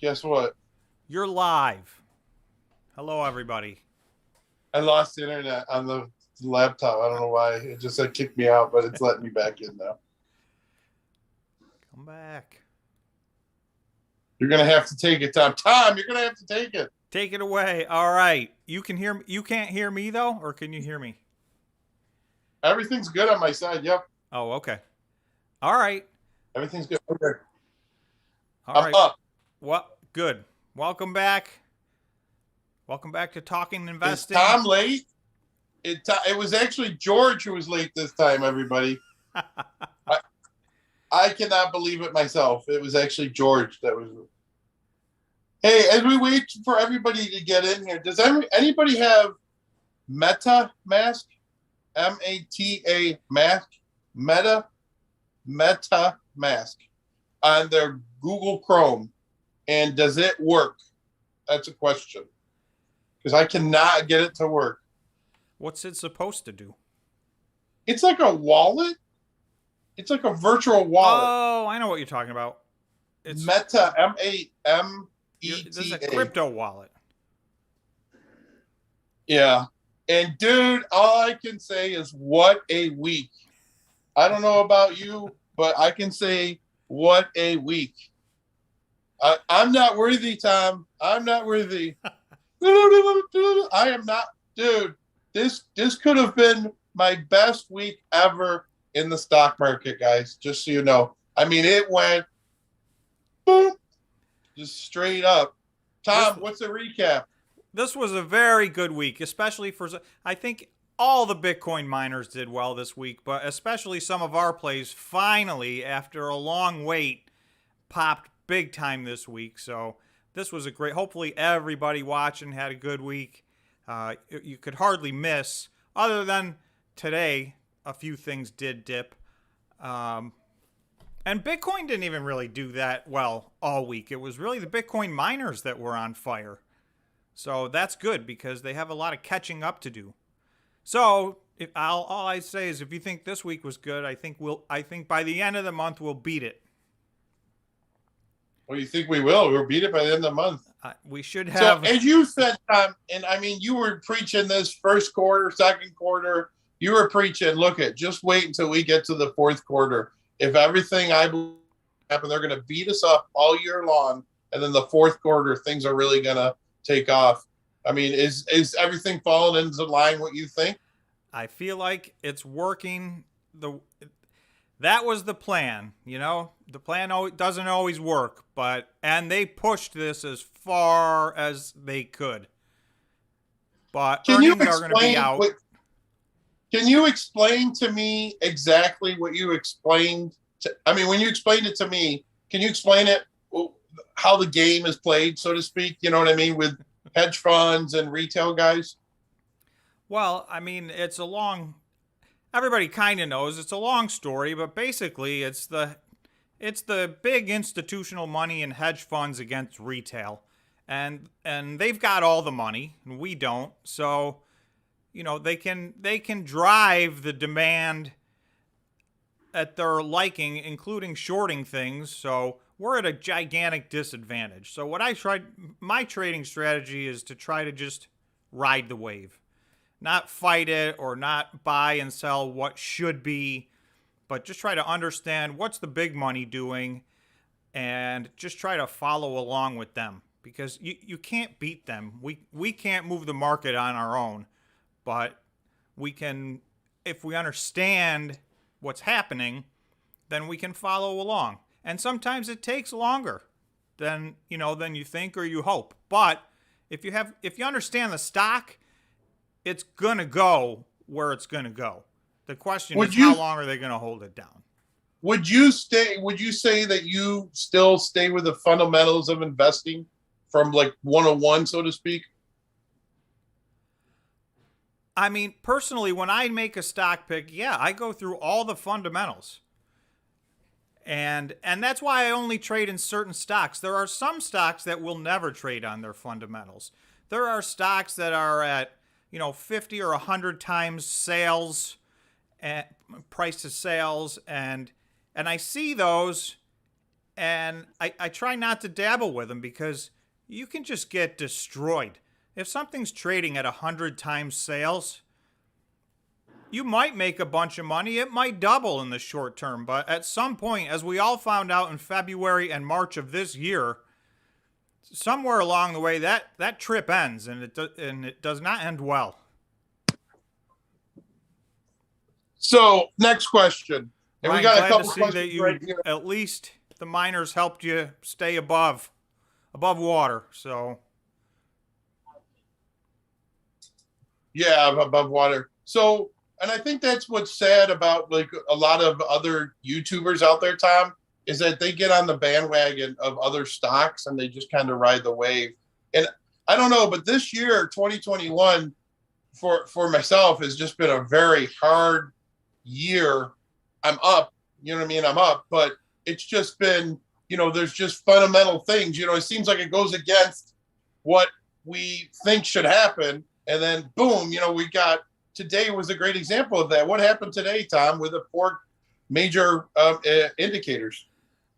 Guess what? You're live. Hello, everybody. I lost the internet on the laptop. I don't know why. It just said kick me out, but it's letting me back in now. Come back. You're gonna have to take it, Tom. Tom, you're gonna have to take it. Take it away. All right. You can hear. You can't hear me though, or can you hear me? Everything's good on my side. Yep. Oh, okay. All right. Everything's good. Okay. All I'm right. up. What? Good. Welcome back. Welcome back to Talking Is Investing. Tom late? It was actually George who was late this time, everybody. I cannot believe it myself. It was actually George that was. Hey, as we wait for everybody to get in here, does anybody have MetaMask? Mask? MetaMask on their Google Chrome. And does it work? That's a question. Because I cannot get it to work. What's it supposed to do? It's like a wallet. It's like a virtual wallet. Oh, I know what you're talking about. It's Meta, M-A-M-E-T-A. This is a crypto wallet. Yeah. And dude, all I can say is what a week. I don't know about you, but I can say what a week. I'm not worthy, Tom. I'm not worthy. I am not, dude. This could have been my best week ever in the stock market, guys. Just so you know. I mean, it went boom, just straight up. Tom, what's the recap? This was a very good week, especially for, I think all the Bitcoin miners did well this week, but especially some of our plays finally, after a long wait, popped big time this week. So this was a great, hopefully everybody watching had a good week. You could hardly miss, other than today, a few things did dip. And Bitcoin didn't even really do that well all week. It was really the Bitcoin miners that were on fire. So that's good because they have a lot of catching up to do. So all I say is, if you think this week was good, I think by the end of the month we'll beat it. Well, you think we will? We'll beat it by the end of the month. We should have. So, as you said, Tom, and I mean, you were preaching this first quarter, second quarter. You were preaching, look at, just wait until we get to the fourth quarter. If everything I believe happen, they're going to beat us up all year long, and then the fourth quarter, things are really going to take off. I mean, is everything falling into line what you think? I feel like it's working. That was the plan, you know. The plan doesn't always work, and they pushed this as far as they could. But earnings are going to be out. Can you explain to me exactly what you explained? When you explained it to me, can you explain it, how the game is played, so to speak? You know what I mean, with hedge funds and retail guys? Well, I mean, everybody kind of knows it's a long story, but basically it's the big institutional money in hedge funds against retail. And they've got all the money and we don't. So, you know, they can drive the demand at their liking, including shorting things. So we're at a gigantic disadvantage. So my trading strategy is to try to just ride the wave. Not fight it or not buy and sell what should be, but just try to understand what's the big money doing and just try to follow along with them, because you can't beat them. We can't move the market on our own, but we can, if we understand what's happening, then we can follow along. And sometimes it takes longer than you think or you hope. But if you understand the stock, it's going to go where it's going to go. The question is, how long are they going to hold it down? Would you say that you still stay with the fundamentals of investing from like 101, so to speak? I mean, personally, when I make a stock pick, yeah, I go through all the fundamentals. And that's why I only trade in certain stocks. There are some stocks that will never trade on their fundamentals. There are stocks that are at 50 or 100 times sales, price to sales, and I see those, And I try not to dabble with them because you can just get destroyed. If something's trading at 100 times sales, you might make a bunch of money. It might double in the short term. But at some point, as we all found out in February and March of this year, somewhere along the way, that trip ends, and it does not end well. So next question. And Ryan, we got a glad couple to see questions that you right here. at least the miners helped you stay above water. So Yeah, above water. So, and I think that's what's sad about like a lot of other YouTubers out there, Tom, is that they get on the bandwagon of other stocks and they just kind of ride the wave. And I don't know, but this year, 2021, for myself has just been a very hard year. I'm up, you know what I mean? I'm up, but it's just been, there's just fundamental things. It seems like it goes against what we think should happen. And then boom, we got today was a great example of that. What happened today, Tom, with the four major indicators?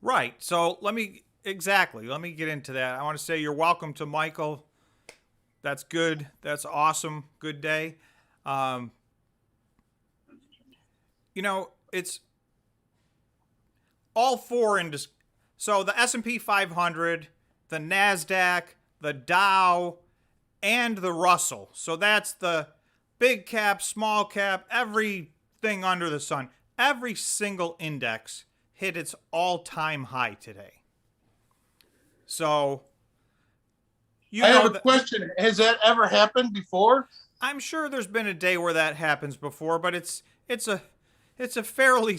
right. So let me get into that. I want to say you're welcome to Michael. That's good. That's awesome. Good day. It's all four so the S&P 500, the NASDAQ, the Dow, and the Russell. So that's the big cap, small cap, everything under the sun. Every single index hit its all-time high today. So, I have a question. Has that ever happened before? I'm sure there's been a day where that happens before, but it's a fairly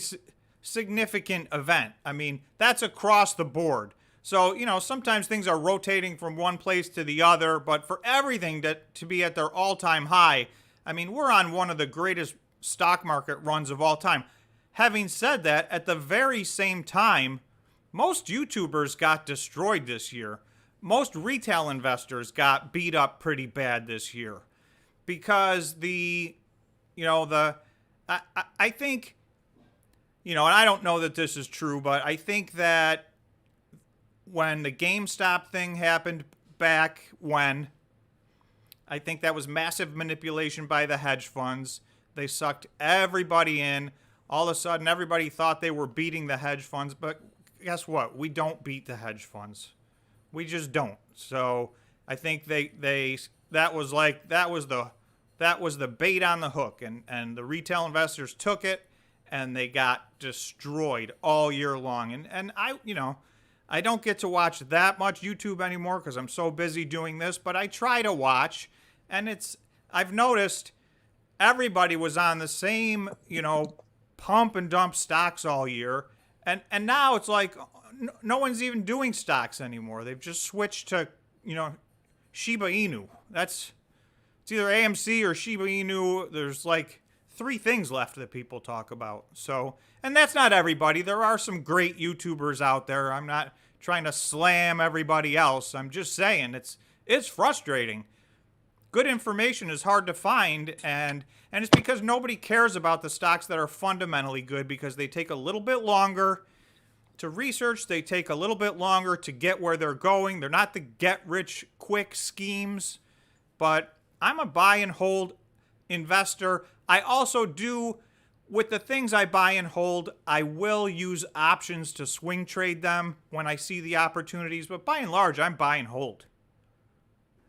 significant event. I mean, that's across the board. So, sometimes things are rotating from one place to the other, but for everything to be at their all-time high, I mean, we're on one of the greatest stock market runs of all time. Having said that, at the very same time, most YouTubers got destroyed this year. Most retail investors got beat up pretty bad this year because I think, and I don't know that this is true, but I think that when the GameStop thing happened back when, I think that was massive manipulation by the hedge funds. They sucked everybody in. All of a sudden, everybody thought they were beating the hedge funds, but guess what? We don't beat the hedge funds. We just don't. So I think that was the bait on the hook, and the retail investors took it, and they got destroyed all year long. And I don't get to watch that much YouTube anymore because I'm so busy doing this, but I try to watch, and I've noticed everybody was on the same, pump and dump stocks all year, and now it's like no one's even doing stocks anymore. They've just switched to, Shiba Inu. It's either AMC or Shiba Inu. There's like 3 things left that people talk about. So, and that's not everybody. There are some great YouTubers out there. I'm not trying to slam everybody else. I'm just saying it's frustrating. Good information is hard to find, and it's because nobody cares about the stocks that are fundamentally good because they take a little bit longer to research. They take a little bit longer to get where they're going. They're not the get-rich-quick schemes, but I'm a buy and hold investor. I also do, with the things I buy and hold, I will use options to swing trade them when I see the opportunities, but by and large, I'm buy and hold.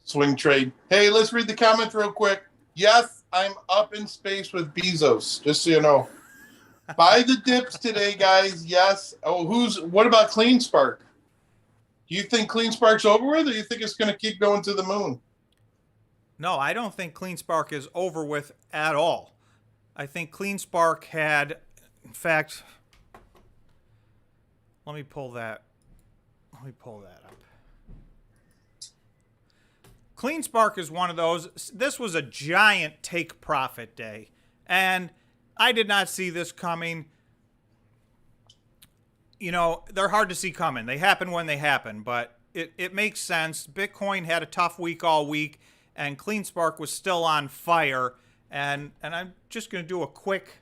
Swing trade. Hey, let's read the comments real quick. Yes, I'm up in space with Bezos, just so you know. Buy the dips today, guys. Yes. Oh, what about CleanSpark? Do you think CleanSpark's over with, or do you think it's going to keep going to the moon? No, I don't think CleanSpark is over with at all. I think CleanSpark had, in fact, let me pull that up. CleanSpark is one of those. This was a giant take profit day, and I did not see this coming. They're hard to see coming. They happen when they happen, but it makes sense. Bitcoin had a tough week all week, and CleanSpark was still on fire. And I'm just going to do a quick,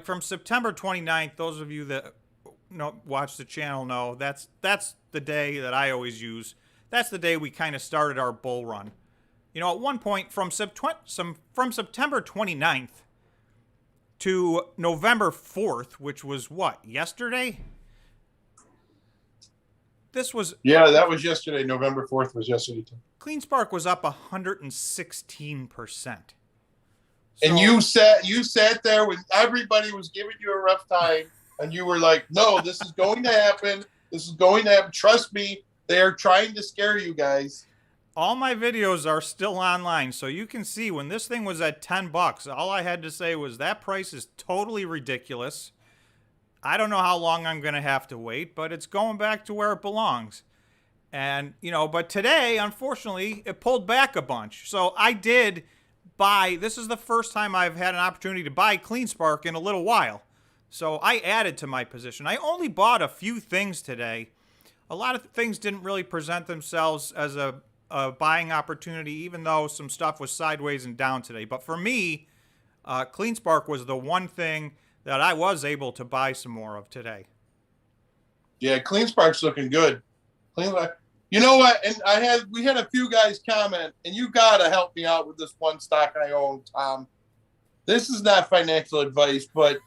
from September 29th, those of you that watch the channel know that's the day that I always use. That's the day we kind of started our bull run. You know, at one point from September 29th to November 4th, which was what, yesterday? This was... Yeah, that was yesterday. November 4th was yesterday too. CleanSpark was up 116%. And you sat there when everybody was giving you a rough time, and you were like, no, this is going to happen. This is going to happen. Trust me, they are trying to scare you guys. All my videos are still online, so you can see when this thing was at $10, all I had to say was that price is totally ridiculous. I don't know how long I'm going to have to wait, but it's going back to where it belongs. And, you know, but today, unfortunately, it pulled back a bunch. So I did buy, this is the first time I've had an opportunity to buy CleanSpark in a little while. So I added to my position. I only bought a few things today. A lot of things didn't really present themselves as a buying opportunity, even though some stuff was sideways and down today. But for me, CleanSpark was the one thing that I was able to buy some more of today. Yeah, CleanSpark's looking good. You know what? And we had a few guys comment, and you gotta help me out with this one stock I own, Tom. This is not financial advice, but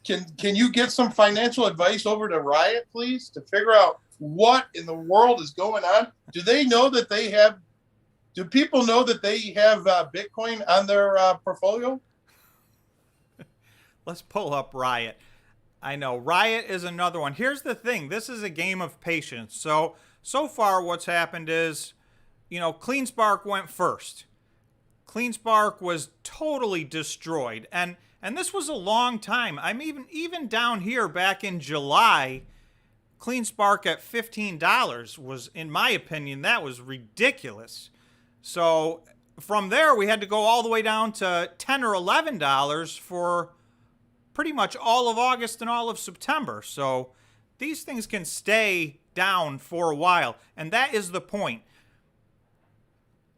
can you get some financial advice over to Riot, please, to figure out what in the world is going on? Do they know that they have? Do people know that they have Bitcoin on their portfolio? Let's pull up Riot. I know Riot is another one. Here's the thing. This is a game of patience. So far what's happened is, you know, CleanSpark went first. CleanSpark was totally destroyed. And this was a long time. I'm even down here back in July, CleanSpark at $15 was, in my opinion, that was ridiculous. So from there, we had to go all the way down to $10 or $11 for pretty much all of August and all of September. So these things can stay down for a while. And that is the point.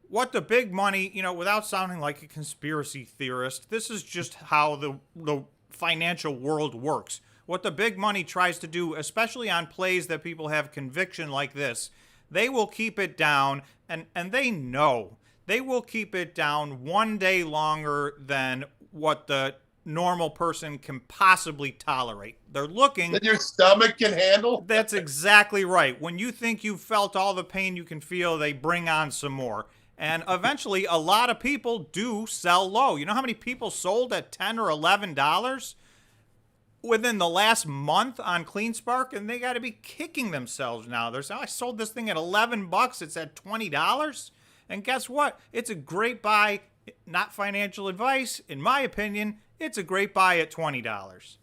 What the big money, you know, without sounding like a conspiracy theorist, this is just how the financial world works. What the big money tries to do, especially on plays that people have conviction like this, they will keep it down, and they know. They will keep it down one day longer than what the normal person can possibly tolerate. They're looking... That your stomach can handle? That's exactly right. When you think you've felt all the pain you can feel, they bring on some more. And eventually, a lot of people do sell low. You know how many people sold at $10 or $11 within the last month on CleanSpark? And they got to be kicking themselves now. They're saying, I sold this thing at $11. It's at $20. And guess what? It's a great buy. Not financial advice. In my opinion, it's a great buy at $20.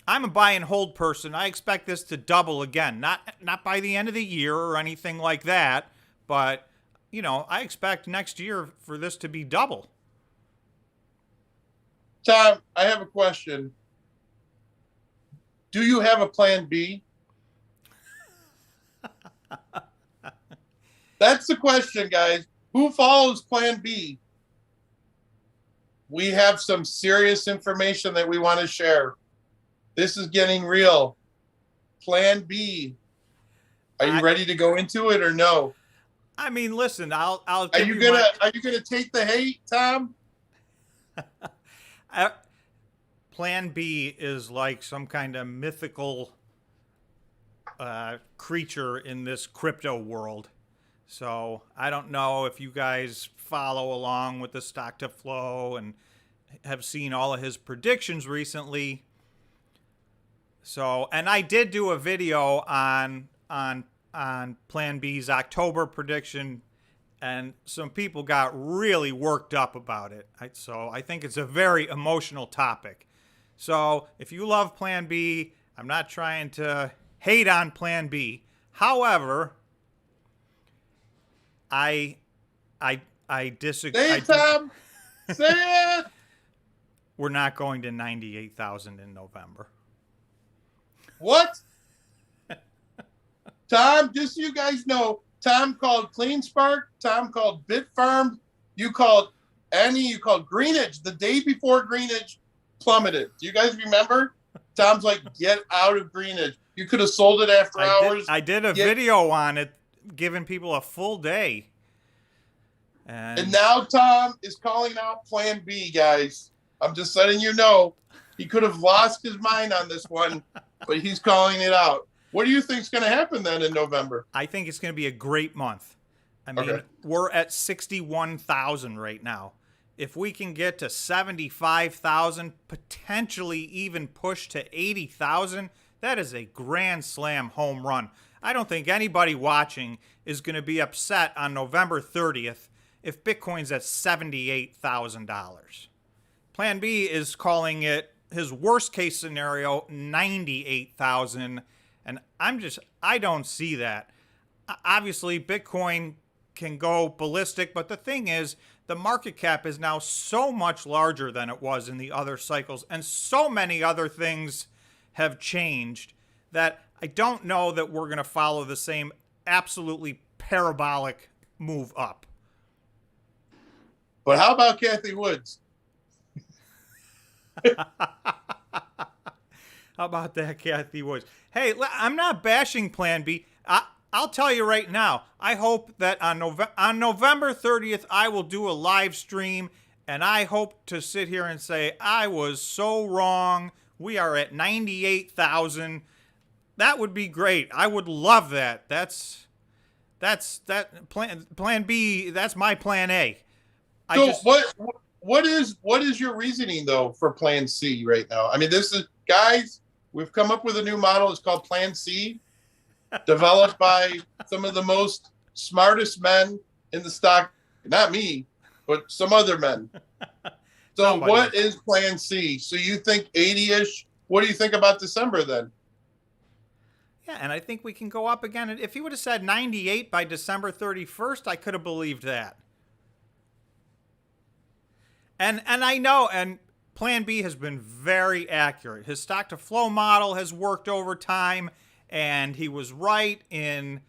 I'm a buy and hold person. I expect this to double again. Not by the end of the year or anything like that, but... you know, I expect next year for this to be double. Tom, I have a question. Do you have a plan B? That's the question, guys. Who follows plan B? We have some serious information that we want to share. This is getting real. Plan B. Are you ready to go into it or no? I mean, listen, I'll Are you gonna take the hate, Tom? Plan B is like some kind of mythical creature in this crypto world. So I don't know if you guys follow along with the stock to flow and have seen all of his predictions recently. So, and I did do a video on Plan B's October prediction, and some people got really worked up about it. So I think it's a very emotional topic. So if you love Plan B, I'm not trying to hate on Plan B. However, I disagree. Say it, Tom. Say it. We're not going to 98,000 in November. What? Tom, just so you guys know, Tom called CleanSpark, Tom called Bitfarms, you called Greenwich the day before Greenwich plummeted. Do you guys remember? Tom's like, get out of Greenwich. You could have sold it after hours. I did a video on it, giving people a full day. And now Tom is calling out Plan B, guys. I'm just letting you know. He could have lost his mind on this one, but he's calling it out. What do you think is going to happen then in November? I think it's going to be a great month. I mean, we're at 61,000 right now. If we can get to 75,000, potentially even push to 80,000, that is a grand slam home run. I don't think anybody watching is going to be upset on November 30th if Bitcoin's at $78,000. Plan B is calling it his worst case scenario, 98,000. And I don't see that. Obviously, Bitcoin can go ballistic, but the thing is, the market cap is now so much larger than it was in the other cycles, and so many other things have changed that I don't know that we're going to follow the same absolutely parabolic move up. But how about Kathy Woods? How about that, Kathy Woods? Hey, I'm not bashing Plan B. I'll tell you right now, I hope that on November 30th, I will do a live stream, and I hope to sit here and say, I was so wrong. We are at 98,000. That would be great. I would love that. That's plan B. That's my plan A. What is your reasoning though for Plan C right now? I mean, this is, guys, we've come up with a new model. It's called Plan C, developed by some of the most smartest men in the stock. Not me, but some other men. So what is Plan C? So you think 80-ish? What do you think about December then? Yeah, and I think we can go up again. If he would have said 98 by December 31st, I could have believed that. And I know, and Plan B has been very accurate. His stock to flow model has worked over time, and he was right in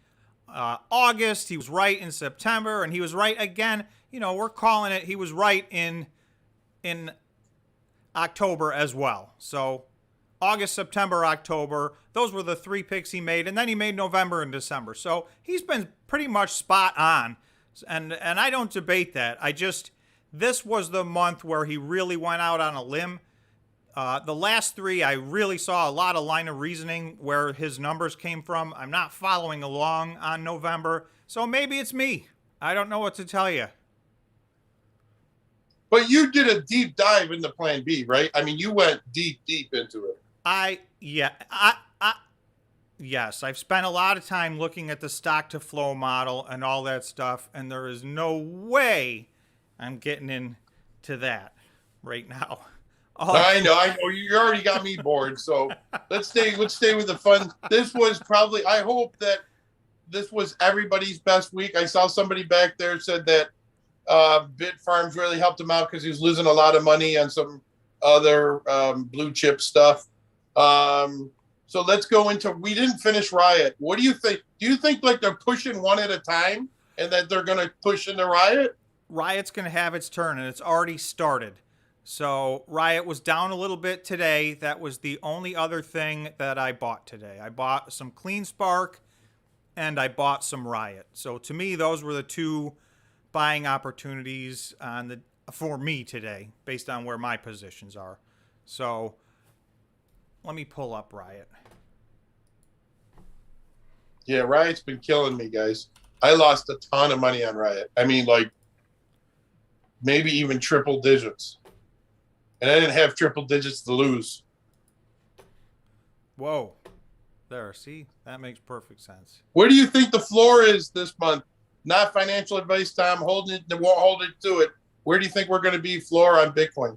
August, he was right in September, and he was right again. You know, we're calling it, he was right in October as well. So August, September, October, those were the three picks he made, and then he made November and December. So he's been pretty much spot on, and I don't debate that. This was the month where he really went out on a limb. The last three, I really saw a lot of line of reasoning where his numbers came from. I'm not following along on November, so maybe it's me. I don't know what to tell you. But you did a deep dive into Plan B, right? I mean, you went deep into it. Yes, I've spent a lot of time looking at the stock to flow model and all that stuff, and there is no way I'm getting into that right now. I know. You already got me bored. So let's stay with the fun. This was probably, I hope that this was everybody's best week. I saw somebody back there said that Bitfarms really helped him out because he was losing a lot of money on some other blue chip stuff. So let's go into, we didn't finish Riot. What do you think? Do you think like they're pushing one at a time and that they're going to push into Riot? Riot's going to have its turn, and it's already started. So Riot was down a little bit today. That was the only other thing that I bought today. I bought some CleanSpark, and I bought some Riot. So to me, those were the two buying opportunities for me today, based on where my positions are. So let me pull up Riot. Yeah, Riot's been killing me, guys. I lost a ton of money on Riot. I mean, like, maybe even triple digits. And I didn't have triple digits to lose. Whoa. There, see? That makes perfect sense. Where do you think the floor is this month? Not financial advice, Tom. Won't hold it to it. Where do you think we're going to be floor on Bitcoin?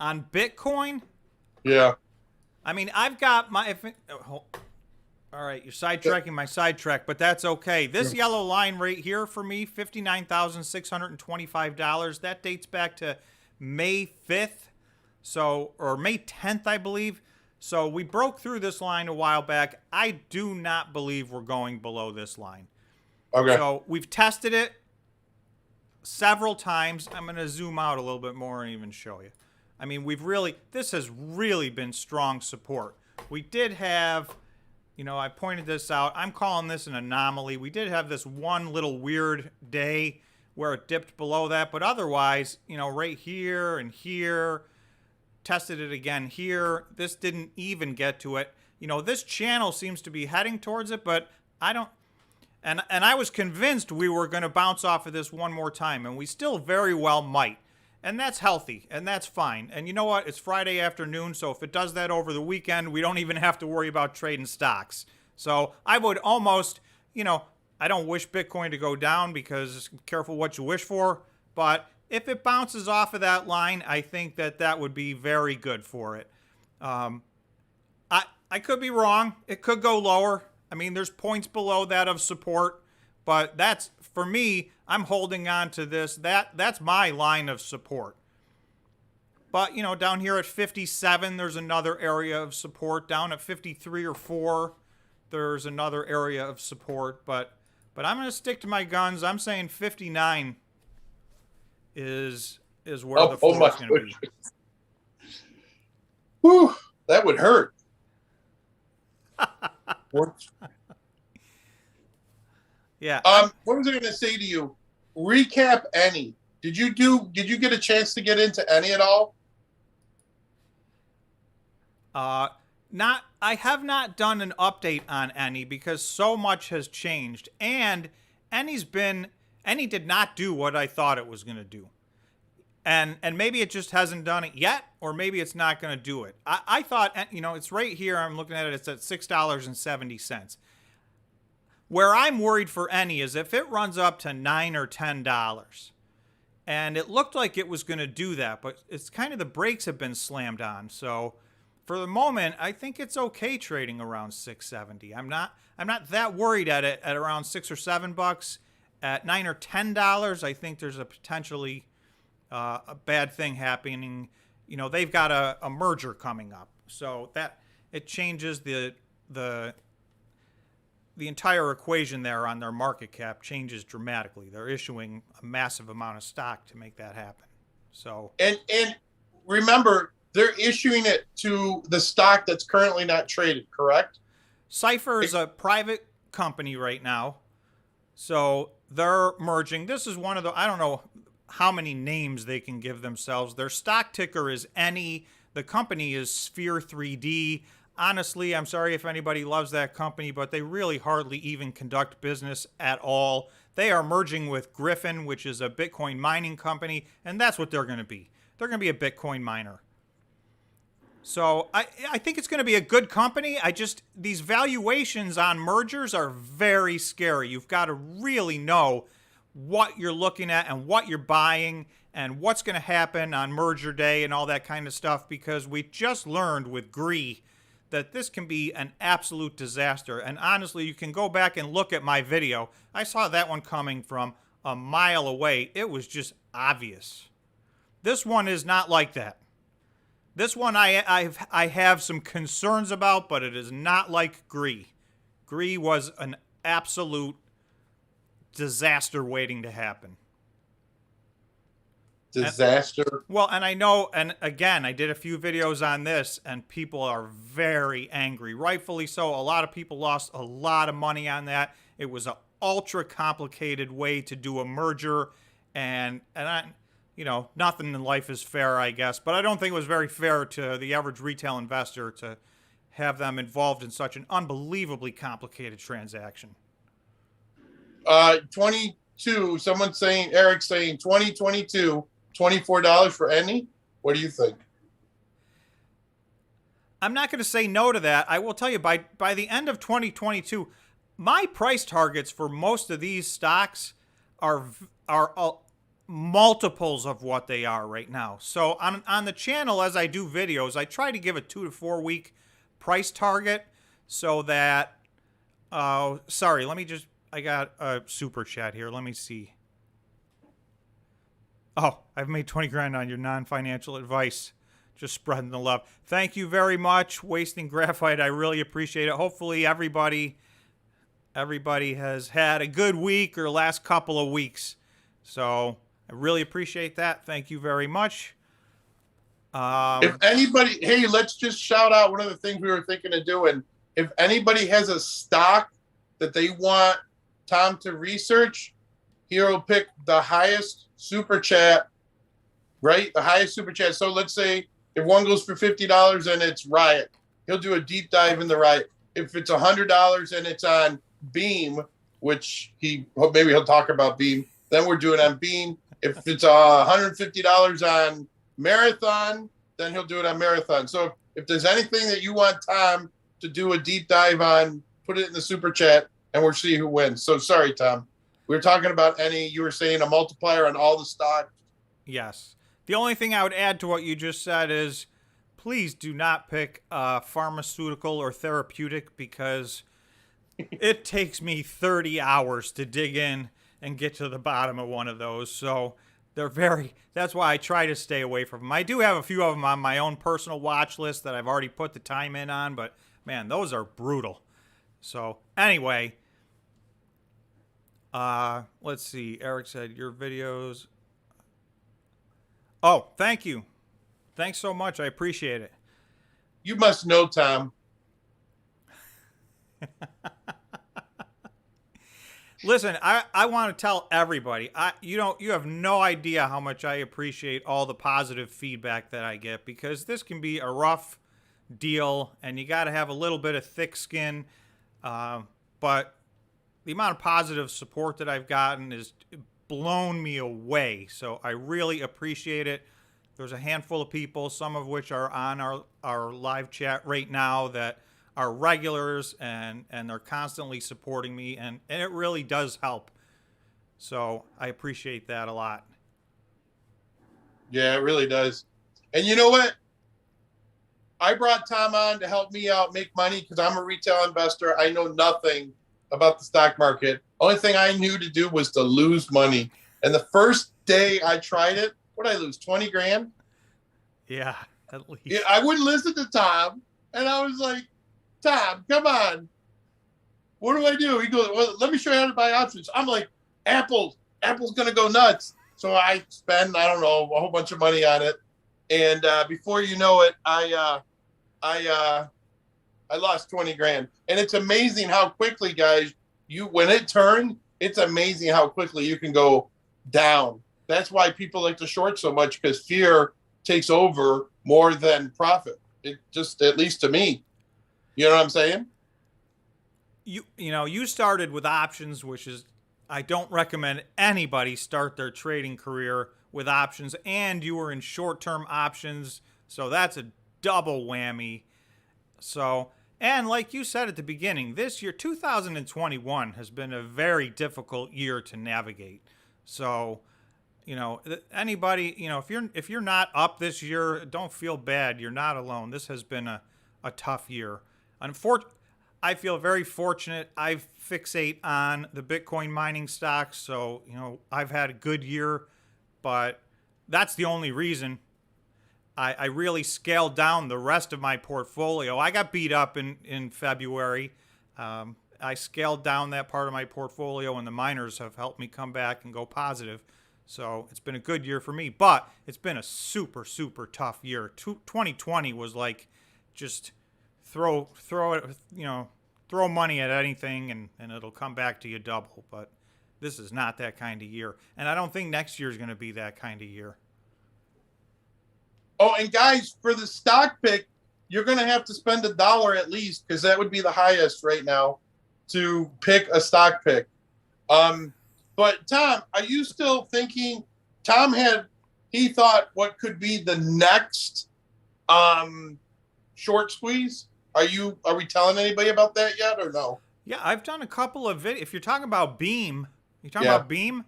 On Bitcoin? Yeah. I mean, I've got my... All right, you're sidetracking my sidetrack, but that's okay. This yellow line right here for me, $59,625. That dates back to May 5th, or May 10th, I believe. So we broke through this line a while back. I do not believe we're going below this line. Okay. So we've tested it several times. I'm going to zoom out a little bit more and even show you. I mean, this has really been strong support. We did have, I pointed this out. I'm calling this an anomaly. We did have this one little weird day where it dipped below that, but otherwise, right here and here, tested it again here. This didn't even get to it. This channel seems to be heading towards it, but I don't. And I was convinced we were going to bounce off of this one more time, and we still very well might. And that's healthy, and that's fine. And you know what? It's Friday afternoon, so if it does that over the weekend, we don't even have to worry about trading stocks. So I would almost, I don't wish Bitcoin to go down because careful what you wish for. But if it bounces off of that line, I think that would be very good for it. I could be wrong. It could go lower. I mean, there's points below that of support, but that's, for me, I'm holding on to this. That's my line of support. But, down here at 57, there's another area of support. Down at 53 or 4, there's another area of support. But I'm going to stick to my guns. I'm saying 59 is where the floor is going to be. Whew, that would hurt. Yeah. What was I going to say to you? Recap any. Did you get a chance to get into any at all? I have not done an update on any because so much has changed, and any did not do what I thought it was going to do. And maybe it just hasn't done it yet, or maybe it's not going to do it. I thought, it's right here. I'm looking at it. It's at $6.70. Where I'm worried for any is if it runs up to $9 or $10. And it looked like it was going to do that, but it's kind of the brakes have been slammed on. So for the moment, I think it's okay trading around $6.70. I'm not that worried at it at around $6 or $7. At $9 or $10, I think there's a potentially a bad thing happening. They've got a merger coming up, so that it changes the entire equation there on their market cap changes dramatically. They're issuing a massive amount of stock to make that happen. So and remember, they're issuing it to the stock that's currently not traded, correct? Cypher is a private company right now, so they're merging. This is one of the, I don't know how many names they can give themselves. Their stock ticker is any. The company is Sphere 3D. Honestly, I'm sorry if anybody loves that company, but they really hardly even conduct business at all. They are merging with Griffin, which is a Bitcoin mining company, and that's what they're going to be. They're going to be a Bitcoin miner. So I think it's going to be a good company. These valuations on mergers are very scary. You've got to really know what you're looking at and what you're buying and what's going to happen on merger day and all that kind of stuff, because we just learned with GREE that this can be an absolute disaster. And honestly, you can go back and look at my video. I saw that one coming from a mile away. It was just obvious. This one is not like that. This one I have some concerns about, but it is not like GREE. GREE was an absolute disaster waiting to happen. Disaster. And I know, and again, I did a few videos on this, and people are very angry. Rightfully so. A lot of people lost a lot of money on that. It was an ultra complicated way to do a merger, and nothing in life is fair, I guess. But I don't think it was very fair to the average retail investor to have them involved in such an unbelievably complicated transaction. 22. Someone's saying, Eric's saying 2022, $24 for any. What do you think? I'm not going to say no to that. I will tell you, by the end of 2022, my price targets for most of these stocks are multiples of what they are right now. So on the channel, as I do videos, I try to give a 2 to 4 week price target so that, sorry, I got a super chat here. Let me see. Oh, I've made 20 grand on your non-financial advice. Just spreading the love. Thank you very much. Wasting Graphite. I really appreciate it. Hopefully everybody has had a good week or last couple of weeks. So I really appreciate that. Thank you very much. If anybody, hey, let's just shout out one of the things we were thinking of doing. If anybody has a stock that they want Tom to research, he'll pick the highest super chat, right? The highest super chat. So let's say if one goes for $50 and it's Riot, he'll do a deep dive in the Riot. If it's $100 and it's on Beam, which maybe he'll talk about Beam, then we're doing on Beam. If it's $150 on Marathon, then he'll do it on Marathon. So if there's anything that you want Tom to do a deep dive on, put it in the super chat and we'll see who wins. So sorry, Tom. We were talking about you were saying a multiplier on all the stock. Yes. The only thing I would add to what you just said is please do not pick pharmaceutical or therapeutic, because it takes me 30 hours to dig in and get to the bottom of one of those. So that's why I try to stay away from them. I do have a few of them on my own personal watch list that I've already put the time in on, but man, those are brutal. So anyway, let's see. Eric said your videos. Oh, thank you. Thanks so much. I appreciate it. You must know, Tom. Listen, I want to tell everybody, you have no idea how much I appreciate all the positive feedback that I get, because this can be a rough deal and you got to have a little bit of thick skin. But the amount of positive support that I've gotten has blown me away. So I really appreciate it. There's a handful of people, some of which are on our live chat right now, that are regulars and they're constantly supporting me, and it really does help. So I appreciate that a lot. Yeah, it really does. And you know what? I brought Tom on to help me out make money because I'm a retail investor. I know nothing about the stock market. Only thing I knew to do was to lose money. And the first day I tried it, what did I lose? 20 grand? Yeah, at least. Yeah, I wouldn't listen to Tom. And I was like, Tom, come on. What do I do? He goes, well, let me show you how to buy options. I'm like, Apple's going to go nuts. So I spend, I don't know, a whole bunch of money on it. And before you know it, I lost 20 grand. And it's amazing how quickly, guys, when it turned, it's amazing how quickly you can go down. That's why people like to short so much, because fear takes over more than profit. It just, at least to me. You know what I'm saying? You started with options, which is, I don't recommend anybody start their trading career with options, and you were in short-term options, so that's a double whammy. So, and like you said at the beginning, this year, 2021, has been a very difficult year to navigate. So, anybody, if you're not up this year, don't feel bad. You're not alone. This has been a tough year. I feel very fortunate. I fixate on the Bitcoin mining stocks, so I've had a good year, but that's the only reason. I really scaled down the rest of my portfolio. I got beat up in February. I scaled down that part of my portfolio, and the miners have helped me come back and go positive. So it's been a good year for me, but it's been a super, super tough year. 2020 was like just throw it, throw money at anything and it'll come back to you double. But this is not that kind of year. And I don't think next year is going to be that kind of year. Oh, and guys, for the stock pick, you're going to have to spend $1 at least, because that would be the highest right now to pick a stock pick. But Tom, are you still thinking? He thought what could be the next short squeeze? Are we telling anybody about that yet or no? Yeah, I've done a couple of videos. If you're talking about Beam, about Beam?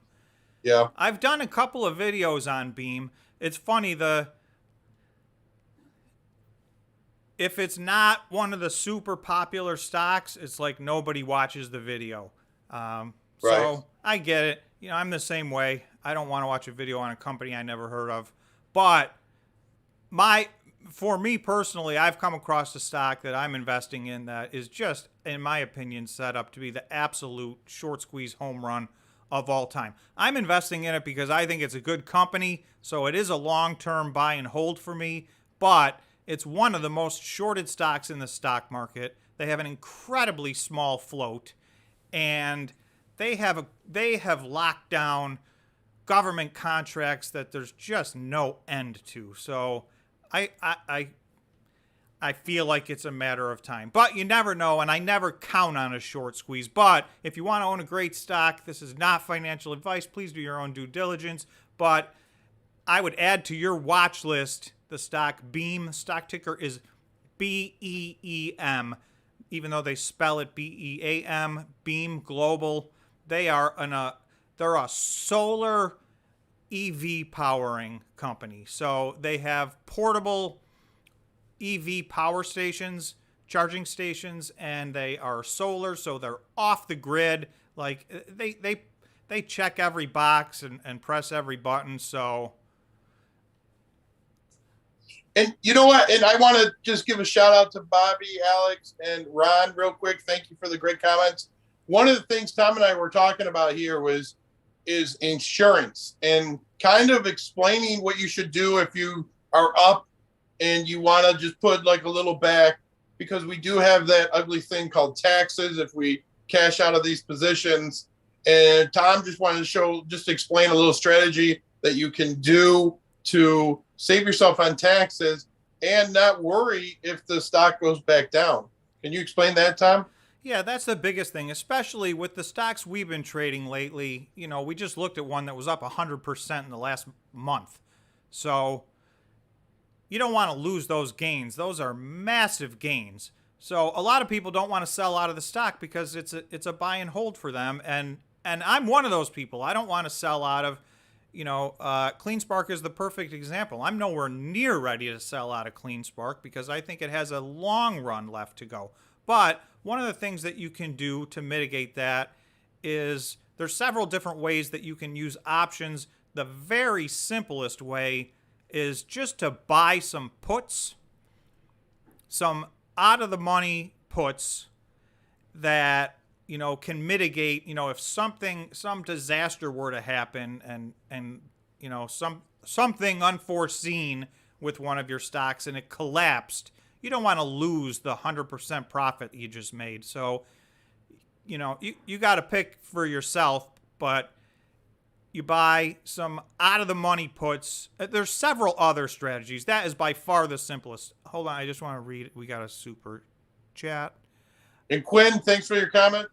Yeah. I've done a couple of videos on Beam. It's funny, if it's not one of the super popular stocks, it's like nobody watches the video. So I get it. I'm the same way. I don't want to watch a video on a company I never heard of. But for me personally, I've come across a stock that I'm investing in that is just, in my opinion, set up to be the absolute short squeeze home run of all time. I'm investing in it because I think it's a good company, so it is a long-term buy and hold for me, but it's one of the most shorted stocks in the stock market. They have an incredibly small float, and they have locked down government contracts that there's just no end to. So I feel like it's a matter of time. But you never know, and I never count on a short squeeze. But if you want to own a great stock, this is not financial advice. Please do your own due diligence. But I would add to your watch list the stock Beam. Stock ticker is BEEM, even though they spell it BEAM. Beam Global. They're a solar EV powering company. So they have portable EV power stations, charging stations, and they are solar, so they're off the grid. Like they check every box and press every button. So, and you know what? And I want to just give a shout out to Bobby, Alex, and Ron real quick. Thank you for the great comments. One of the things Tom and I were talking about here is insurance and kind of explaining what you should do if you are up and you want to just put like a little back, because we do have that ugly thing called taxes if we cash out of these positions. And Tom just wanted to just explain a little strategy that you can do to save yourself on taxes and not worry if the stock goes back down. Can you explain that, Tom? yeah, that's the biggest thing, especially with the stocks we've been trading lately. You know, we just looked at one that was up 100% in the last month. So you don't want to lose those gains. Those are massive gains. So a lot of people don't want to sell out of the stock because it's a buy and hold for them. And I'm one of those people. I don't want to sell out of, CleanSpark is the perfect example. I'm nowhere near ready to sell out of CleanSpark because I think it has a long run left to go. But one of the things that you can do to mitigate that is there's several different ways that you can use options. The very simplest way is just to buy some puts, some out of the money puts that, can mitigate, if some disaster were to happen and something unforeseen with one of your stocks and it collapsed, you don't want to lose the 100% profit you just made. So, you got to pick for yourself, but you buy some out of the money puts. There's several other strategies. That is by far the simplest. Hold on, I just want to read it. We got a super chat. And Quinn, thanks for your comment.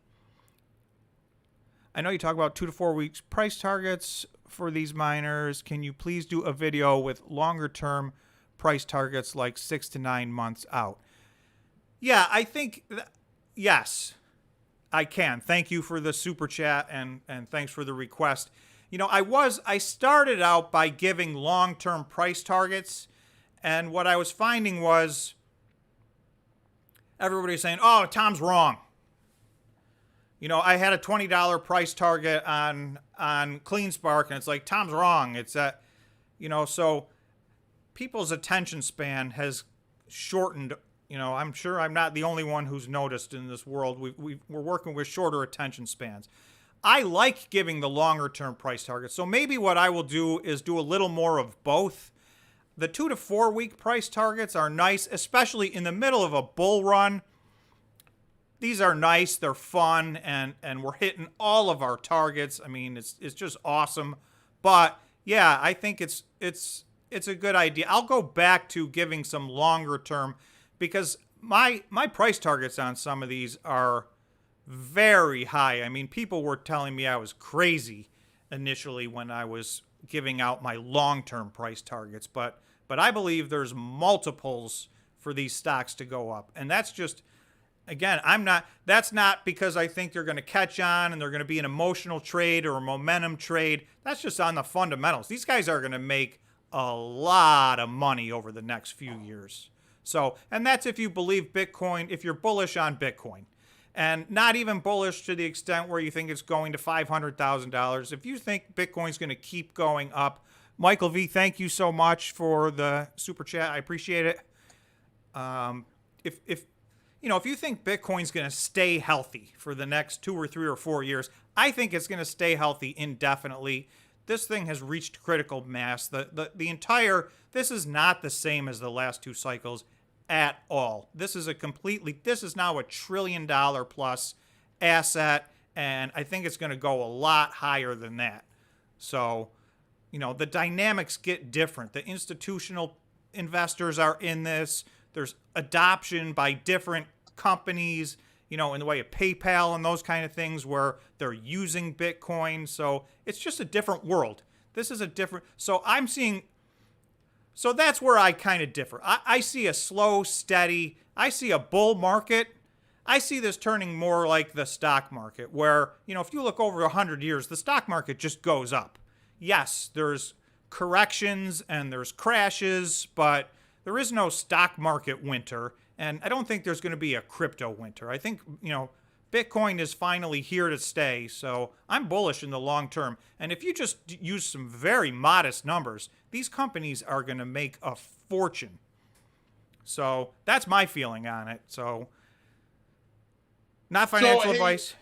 I know you talk about 2 to 4 weeks price targets for these miners. Can you please do a video with longer term price targets like 6 to 9 months out? Yeah, I think yes, I can. Thank you for the super chat and thanks for the request. I started out by giving long-term price targets, and what I was finding was everybody saying, "Oh, Tom's wrong." I had a $20 price target on CleanSpark, and it's like, Tom's wrong. It's so people's attention span has shortened. I'm sure I'm not the only one who's noticed in this world. We're working with shorter attention spans. I like giving the longer term price targets. So maybe what I will do is do a little more of both. The 2 to 4 week price targets are nice, especially in the middle of a bull run. These are nice, they're fun, and we're hitting all of our targets. I mean, it's just awesome. But yeah, I think it's a good idea. I'll go back to giving some longer term because my price targets on some of these are very high. I mean, people were telling me I was crazy initially when I was giving out my long-term price targets, but I believe there's multiples for these stocks to go up. And that's just, again, that's not because I think they're going to catch on and they're going to be an emotional trade or a momentum trade. That's just on the fundamentals. These guys are going to make a lot of money over the next few years. So, and that's if you believe Bitcoin, if you're bullish on Bitcoin. And not even bullish to the extent where you think it's going to $500,000. If you think Bitcoin's going to keep going up, Michael V, thank you so much for the super chat. I appreciate it. If if you think Bitcoin's going to stay healthy for the next 2 or 3 or 4 years, I think it's going to stay healthy indefinitely. This thing has reached critical mass. The entire, this is not the same as the last 2 cycles at all. This is now a $1 trillion plus asset, and I think it's going to go a lot higher than that. So, the dynamics get different. The institutional investors are in this. There's adoption by different companies, in the way of PayPal and those kind of things where they're using Bitcoin. So it's just a different world. This is a different, so that's where I kind of differ. I see a slow, steady, I see a bull market. I see this turning more like the stock market where, if you look over 100 years, the stock market just goes up. Yes, there's corrections and there's crashes, but there is no stock market winter, and I don't think there's going to be a crypto winter. I think, Bitcoin is finally here to stay, so I'm bullish in the long term. And if you just use some very modest numbers, these companies are going to make a fortune. So that's my feeling on it. So not financial advice.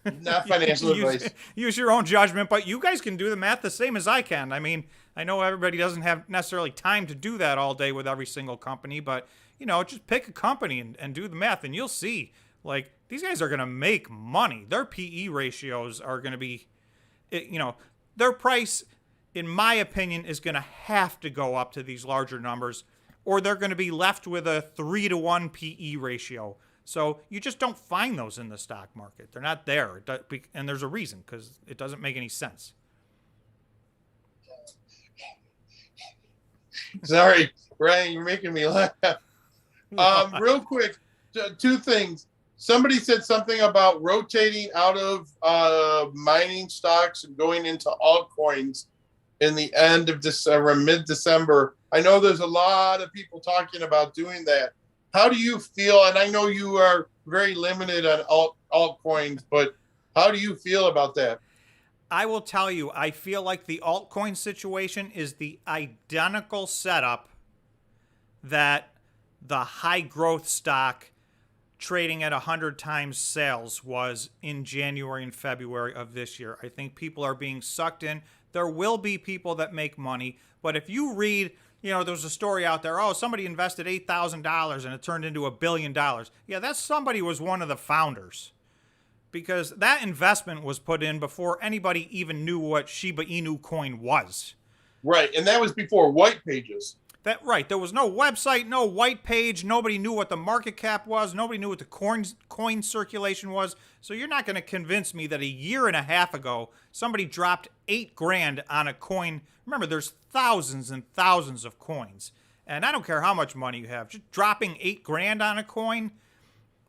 Not financial advice. Use your own judgment, but you guys can do the math the same as I can. I mean, I know everybody doesn't have necessarily time to do that all day with every single company, but, just pick a company and do the math, and you'll see, like, these guys are going to make money. Their PE ratios are going to be, their price, in my opinion, is going to have to go up to these larger numbers, or they're going to be left with a 3-to-1 PE ratio. So you just don't find those in the stock market. They're not there. And there's a reason, because it doesn't make any sense. Sorry, Ryan, you're making me laugh. Real quick, 2 things. Somebody said something about rotating out of mining stocks and going into altcoins in the end of December, mid-December. I know there's a lot of people talking about doing that. How do you feel? And I know you are very limited on altcoins, but how do you feel about that? I will tell you, I feel like the altcoin situation is the identical setup that the high growth stock trading at 100 times sales was in January and February of this year. I think people are being sucked in. There will be people that make money, but if you read, there's a story out there, somebody invested $8,000 and it turned into $1 billion. Yeah, that somebody was one of the founders, because that investment was put in before anybody even knew what Shiba Inu coin was. Right, and that was before white pages. Right. There was no website, no white page. Nobody knew what the market cap was. Nobody knew what the coin circulation was. So you're not going to convince me that a year and a half ago, somebody dropped $8,000 on a coin. Remember, there's thousands and thousands of coins. And I don't care how much money you have. Just dropping $8,000 on a coin,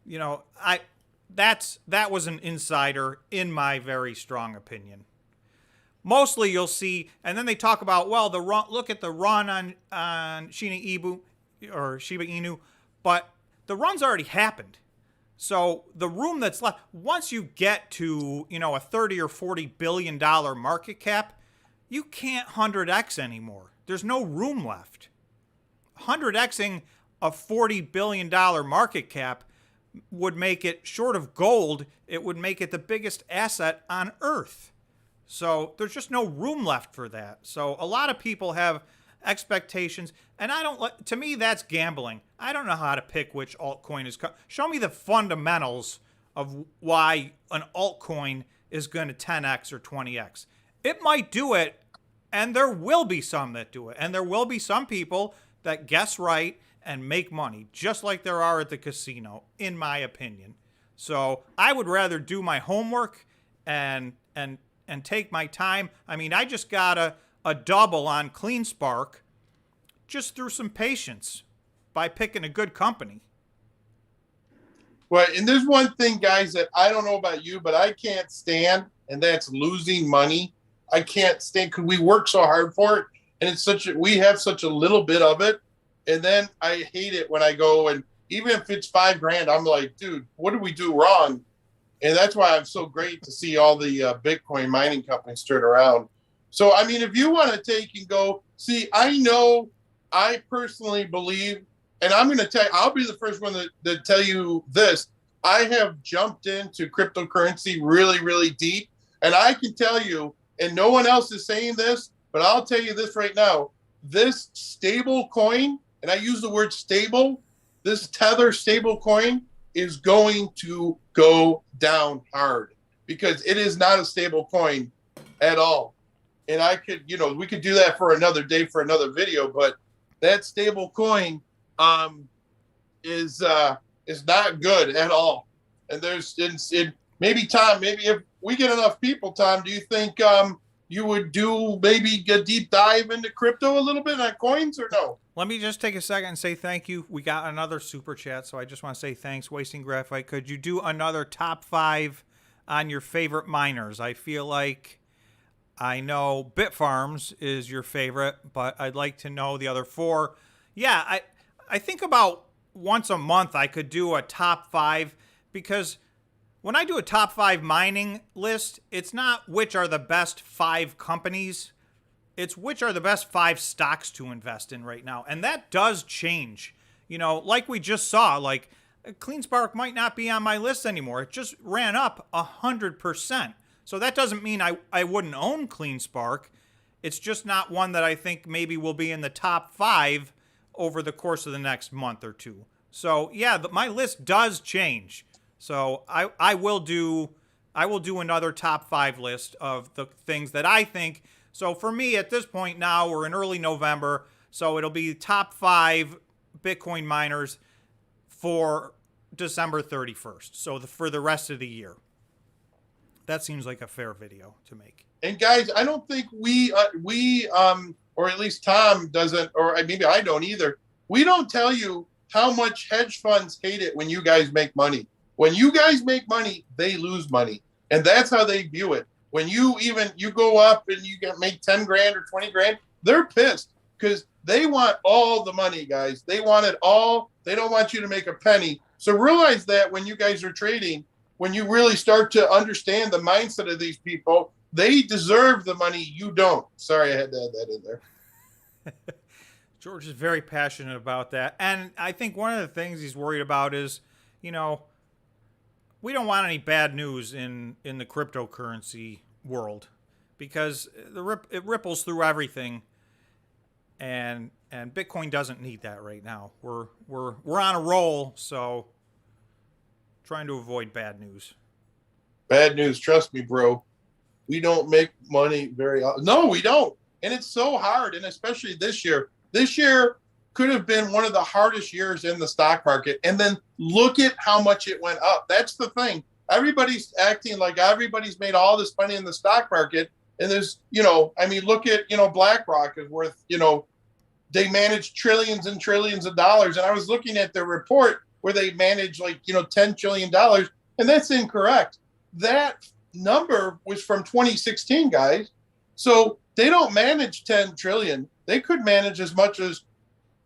that was an insider in my very strong opinion. Mostly you'll see, and then they talk about, look at the run on Shiba Inu, but the run's already happened. So the room that's left, once you get to, a 30 or $40 billion market cap, you can't 100x anymore. There's no room left. 100xing a $40 billion market cap would make it, short of gold, it would make it the biggest asset on Earth. So there's just no room left for that. So a lot of people have expectations, and to me, that's gambling. I don't know how to pick which altcoin is. Show me the fundamentals of why an altcoin is going to 10x or 20x. It might do it, and there will be some that do it. And there will be some people that guess right and make money, just like there are at the casino, in my opinion. So I would rather do my homework and take my time. I mean, I just got a double on CleanSpark just through some patience by picking a good company. Well, and there's one thing, guys, that I don't know about you, but I can't stand, and that's losing money. I can't stand, because we work so hard for it, and we have such a little bit of it, and then I hate it when I go, and even if it's $5,000, I'm like, dude, what did we do wrong? And that's why I'm so great to see all the Bitcoin mining companies turn around. So, I mean, if you want to take and go, see, I know I personally believe and I'm going to tell you, I'll be the first one to tell you this. I have jumped into cryptocurrency really, really deep. And I can tell you, and no one else is saying this, but I'll tell you this right now. This stable coin, and I use the word stable, this Tether stable coin is going to go down hard because it is not a stable coin at all. And I could, we could do that for another day for another video, but that stable coin is not good at all. And maybe Tom, maybe if we get enough people, Tom, do you think you would do maybe a deep dive into crypto a little bit on coins or no? Let me just take a second and say thank you. We got another super chat, so I just want to say thanks, Wasting Graphite. Could you do another top 5 on your favorite miners? I feel like I know Bitfarms is your favorite, but I'd like to know the other 4. Yeah, I think about once a month I could do a top 5, because when I do a top 5 mining list, it's not which are the best 5 companies. It's which are the best 5 stocks to invest in right now. And that does change. Like we just saw, like CleanSpark might not be on my list anymore. It just ran up 100%. So that doesn't mean I wouldn't own CleanSpark. It's just not one that I think maybe will be in the top 5 over the course of the next month or 2. So yeah, my list does change. So I will do another top 5 list of the things that I think. So for me at this point now, we're in early November, so it'll be top 5 Bitcoin miners for December 31st. So for the rest of the year. That seems like a fair video to make. And guys, I don't think we or at least Tom doesn't, or maybe I don't either. We don't tell you how much hedge funds hate it when you guys make money. When you guys make money, they lose money. And that's how they view it. When you go up and you make 10 grand or 20 grand, they're pissed because they want all the money, guys. They want it all. They don't want you to make a penny. So realize that when you guys are trading, when you really start to understand the mindset of these people, they deserve the money. You don't. Sorry, I had to add that in there. George is very passionate about that. And I think one of the things he's worried about is, we don't want any bad news in the cryptocurrency world because it ripples through everything, and Bitcoin doesn't need that right now. We're on a roll, so trying to avoid bad news. Bad news, trust me, bro. We don't make money very often. No, we don't, and it's so hard, and especially this year. This year could have been one of the hardest years in the stock market. And then look at how much it went up. That's the thing. Everybody's acting like everybody's made all this money in the stock market. And there's, look at, BlackRock is worth, they manage trillions and trillions of dollars. And I was looking at their report where they manage $10 trillion. And that's incorrect. That number was from 2016, guys. So they don't manage 10 trillion. They could manage as much as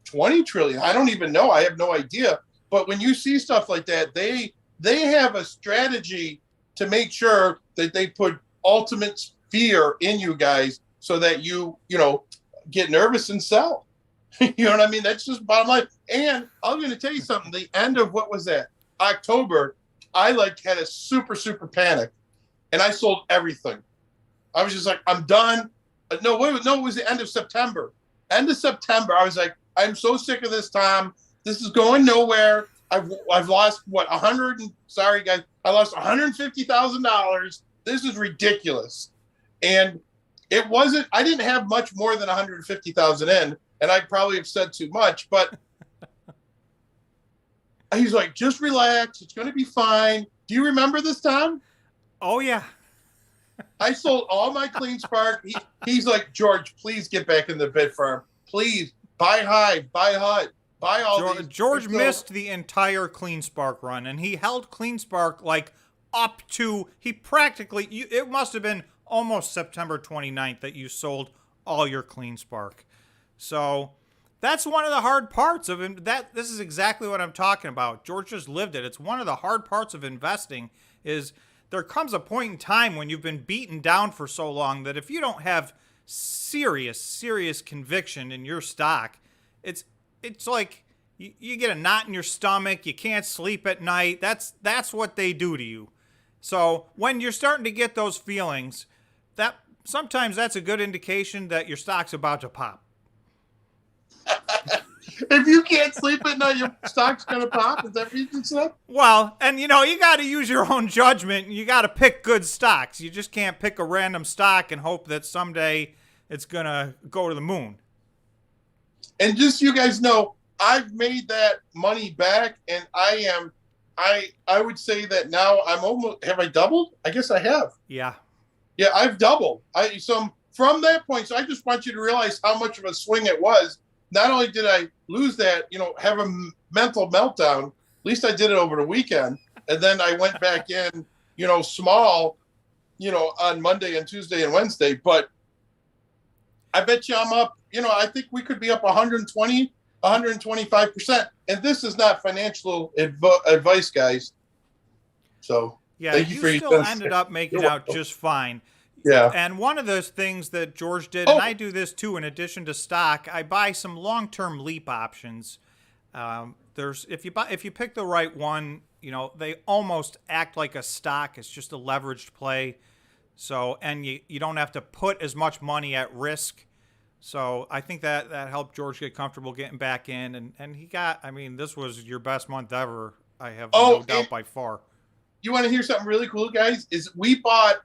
20 trillion. I don't even know. I have no idea. But when you see stuff like that, they have a strategy to make sure that they put ultimate fear in you guys so that you get nervous and sell. You know what I mean? That's just bottom line. And I'm going to tell you something. The end of what was that? October, I had a super, super panic. And I sold everything. I was just like, I'm done. No, it was the end of September. End of September, I was like, I'm so sick of this, Tom. This is going nowhere. I've lost sorry guys, I lost $150,000. This is ridiculous. And it wasn't, I didn't have much more than 150,000 in, and I probably have said too much, but he's like, just relax. It's going to be fine. Do you remember this, Tom? Oh, yeah. I sold all my CleanSpark. He's like, George, please get back in the Bitfarm. Please buy Hive, buy HUD, buy all these. George missed the entire CleanSpark run, and he held CleanSpark up to, it must have been almost September 29th that you sold all your CleanSpark. So that's one of the hard parts of that. This is exactly what I'm talking about. George just lived it. It's one of the hard parts of investing is there comes a point in time when you've been beaten down for so long that if you don't have serious conviction in your stock, it's like you get a knot in your stomach, you can't sleep at night. That's what they do to you. So when you're starting to get those feelings, that sometimes that's a good indication that your stock's about to pop. If you can't sleep at night, your stock's gonna pop. Is that what you just said? Well, and you got to use your own judgment. You got to pick good stocks. You just can't pick a random stock and hope that someday it's gonna go to the moon. And just so you guys know, I've made that money back, and I would say that now I'm almost. Have I doubled? I guess I have. Yeah. Yeah, I've doubled. So from that point, so I just want you to realize how much of a swing it was. Not only did I lose that, have a mental meltdown, at least I did it over the weekend. And then I went back in, small, on Monday and Tuesday and Wednesday. But I bet you I'm up, I think we could be up 120, 125%. And this is not financial advice, guys. So yeah, thank you for still ended up making out just fine. Yeah. And one of those things that George did, and I do this too, in addition to stock, I buy some long-term leap options. If you pick the right one, they almost act like a stock. It's just a leveraged play. So, and you don't have to put as much money at risk. So I think that helped George get comfortable getting back in, and he got. I mean, this was your best month ever. I have no doubt by far. You want to hear something really cool, guys? Is we bought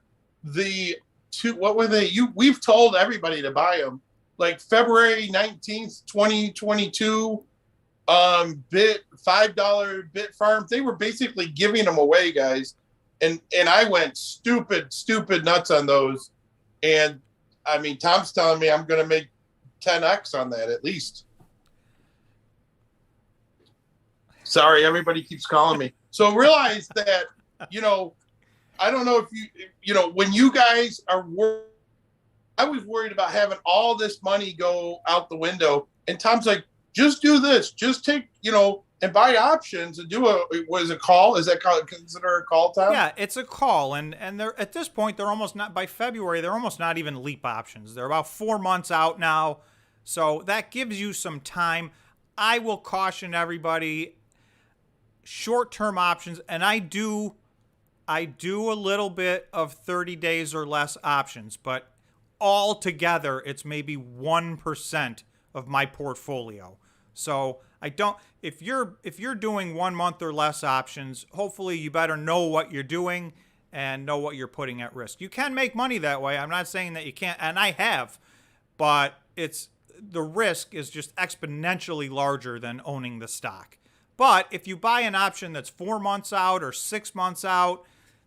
the two, what were they? We've told everybody to buy them, like February 19th, 2022, $5 Bitfarms. They were basically giving them away, guys. And I went stupid nuts on those. And I mean, Tom's telling me I'm going to make 10x on that at least. Sorry, everybody keeps calling me. So realize that, I don't know if when you guys are worried, I was worried about having all this money go out the window. And Tom's like, just do this. Just take, and buy options and do what is a call? Is that considered a call, Tom? Yeah, it's a call. And they're at this point, they're almost not, by February, they're almost not even leap options. They're about 4 months out now. So that gives you some time. I will caution everybody, short-term options, and I do a little bit of 30 days or less options, but altogether it's maybe 1% of my portfolio. So I don't, if you're doing 1 month or less options, hopefully you better know what you're doing and know what you're putting at risk. You can make money that way. I'm not saying that you can't, and I have, but the risk is just exponentially larger than owning the stock. But if you buy an option that's 4 months out or 6 months out,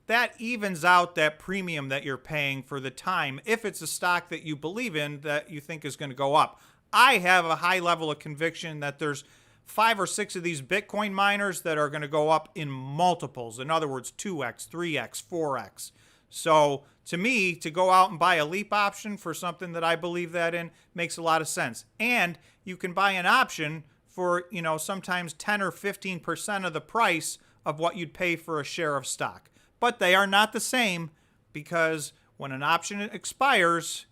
that evens out that premium that you're paying for the time if it's a stock that you believe in that you think is going to go up. I have a high level of conviction that there's 5 or 6 of these Bitcoin miners that are going to go up in multiples. In other words, 2x, 3x, 4x. So to me, to go out and buy a leap option for something that I believe that in makes a lot of sense. And you can buy an option for, sometimes 10 or 15% of the price of what you'd pay for a share of stock. But they are not the same, because when an option expires,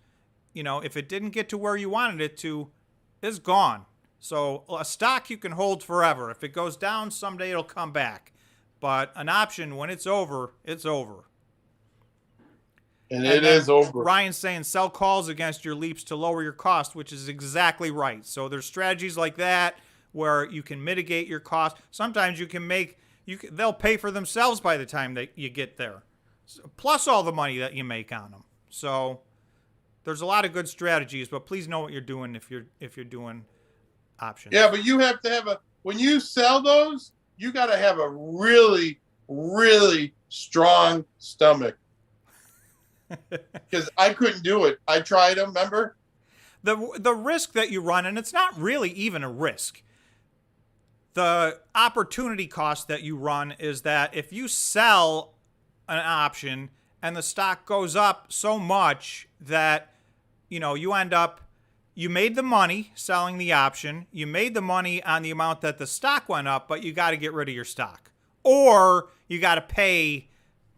if it didn't get to where you wanted it to, it's gone. So a stock you can hold forever. If it goes down, someday it'll come back. But an option, when it's over, it's over. And it is over. Ryan's saying sell calls against your leaps to lower your cost, which is exactly right. So there's strategies like that where you can mitigate your cost. Sometimes they'll pay for themselves by the time that you get there, plus all the money that you make on them. So there's a lot of good strategies, but please know what you're doing if you're doing options. Yeah, but you have to when you sell those, you got to have a really, really strong stomach. Because I couldn't do it. I tried them, remember? The risk that you run, and it's not really even a risk. The opportunity cost that you run is that if you sell an option and the stock goes up so much that, you end up, you made the money selling the option, you made the money on the amount that the stock went up, but you got to get rid of your stock. Or you got to pay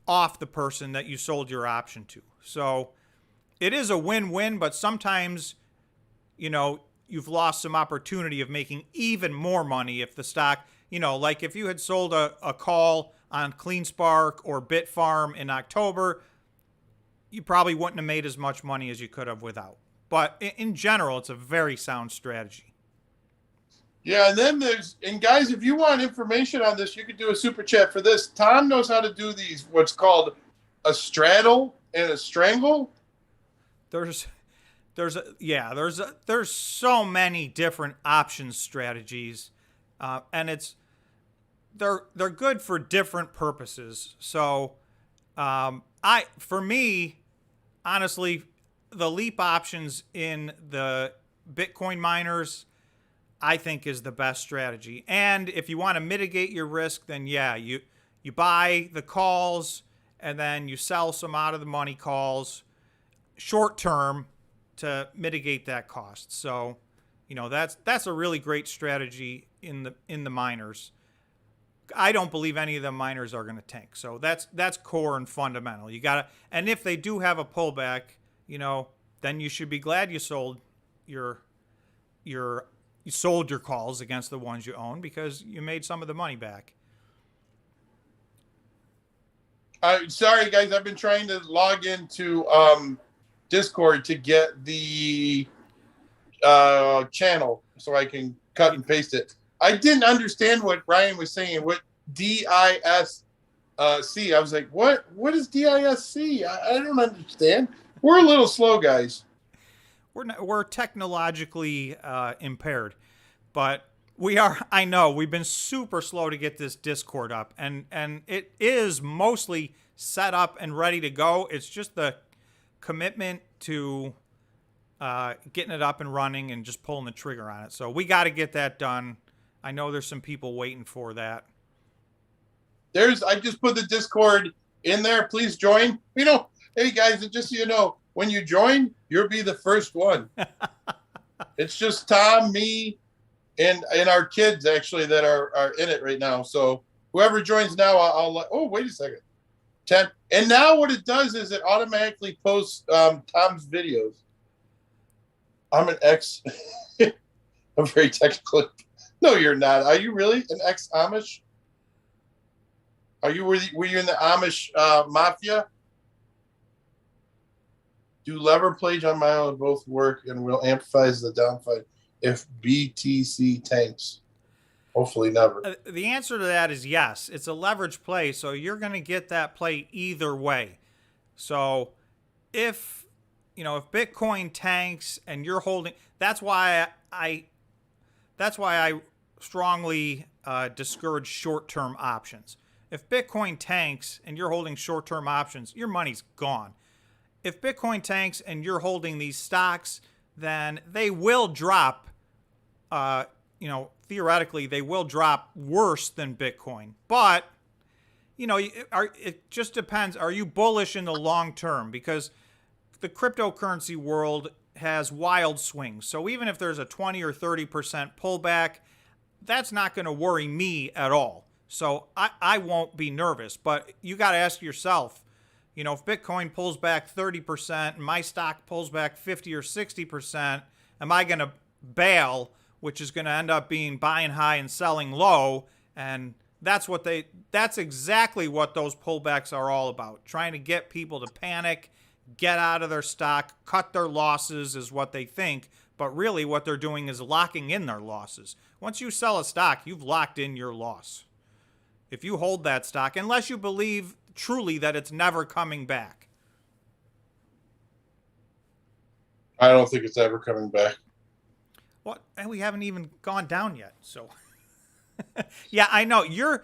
off the person that you sold your option to. So it is a win-win, but sometimes, you've lost some opportunity of making even more money if the stock, like if you had sold a call on CleanSpark or Bitfarm in October, you probably wouldn't have made as much money as you could have without. But in general, it's a very sound strategy. Yeah, and then and guys, if you want information on this, you could do a super chat for this. Tom knows how to do these, what's called a straddle and a strangle. There's so many different option strategies, and they're good for different purposes. So, for me, honestly, the leap options in the Bitcoin miners, I think, is the best strategy. And if you want to mitigate your risk, then you buy the calls and then you sell some out of the money calls short term to mitigate that cost. So, that's a really great strategy in the miners. I don't believe any of the miners are going to tank. So that's core and fundamental. And if they do have a pullback, then you should be glad you sold your calls against the ones you own, because you made some of the money back. Sorry, guys. I've been trying to log into Discord to get the channel so I can cut and paste it. I didn't understand what Ryan was saying. What DISC? I was like, what? What is DISC? I don't understand. We're a little slow, guys. We're technologically impaired, but we are. I know we've been super slow to get this Discord up, and it is mostly set up and ready to go. It's just the commitment to getting it up and running and just pulling the trigger on it. So we got to get that done. I know there's some people waiting for that. I just put the Discord in there. Please join. Hey guys, just so you know, when you join, you'll be the first one. It's just Tom, me, and our kids actually that are in it right now. So whoever joins now, I'll oh, wait a second. 10. And now what it does is it automatically posts Tom's videos. I'm an ex. I'm very technical. No, you're not. Are you really an ex-Amish? Were you in the Amish mafia? Do lever plays on my own both work and will amplify the downside if BTC tanks? Hopefully never. The answer to that is yes. It's a leverage play, so you're going to get that play either way. So if Bitcoin tanks and you're holding, that's why I strongly discourage short-term options. If Bitcoin tanks and you're holding short-term options, your money's gone. If Bitcoin tanks and you're holding these stocks, then they will drop. Theoretically, they will drop worse than Bitcoin. But it just depends. Are you bullish in the long term? Because the cryptocurrency world has wild swings. So even if there's a 20 or 30% pullback, that's not going to worry me at all. So I won't be nervous. But you got to ask yourself, if Bitcoin pulls back 30% and my stock pulls back 50 or 60%, am I going to bail, which is going to end up being buying high and selling low? And that's exactly what those pullbacks are all about. Trying to get people to panic, get out of their stock, cut their losses is what they think. But really what they're doing is locking in their losses. Once you sell a stock, you've locked in your loss. If you hold that stock, unless you believe truly that it's never coming back. I don't think it's ever coming back. What? And we haven't even gone down yet. So, yeah, I know you're.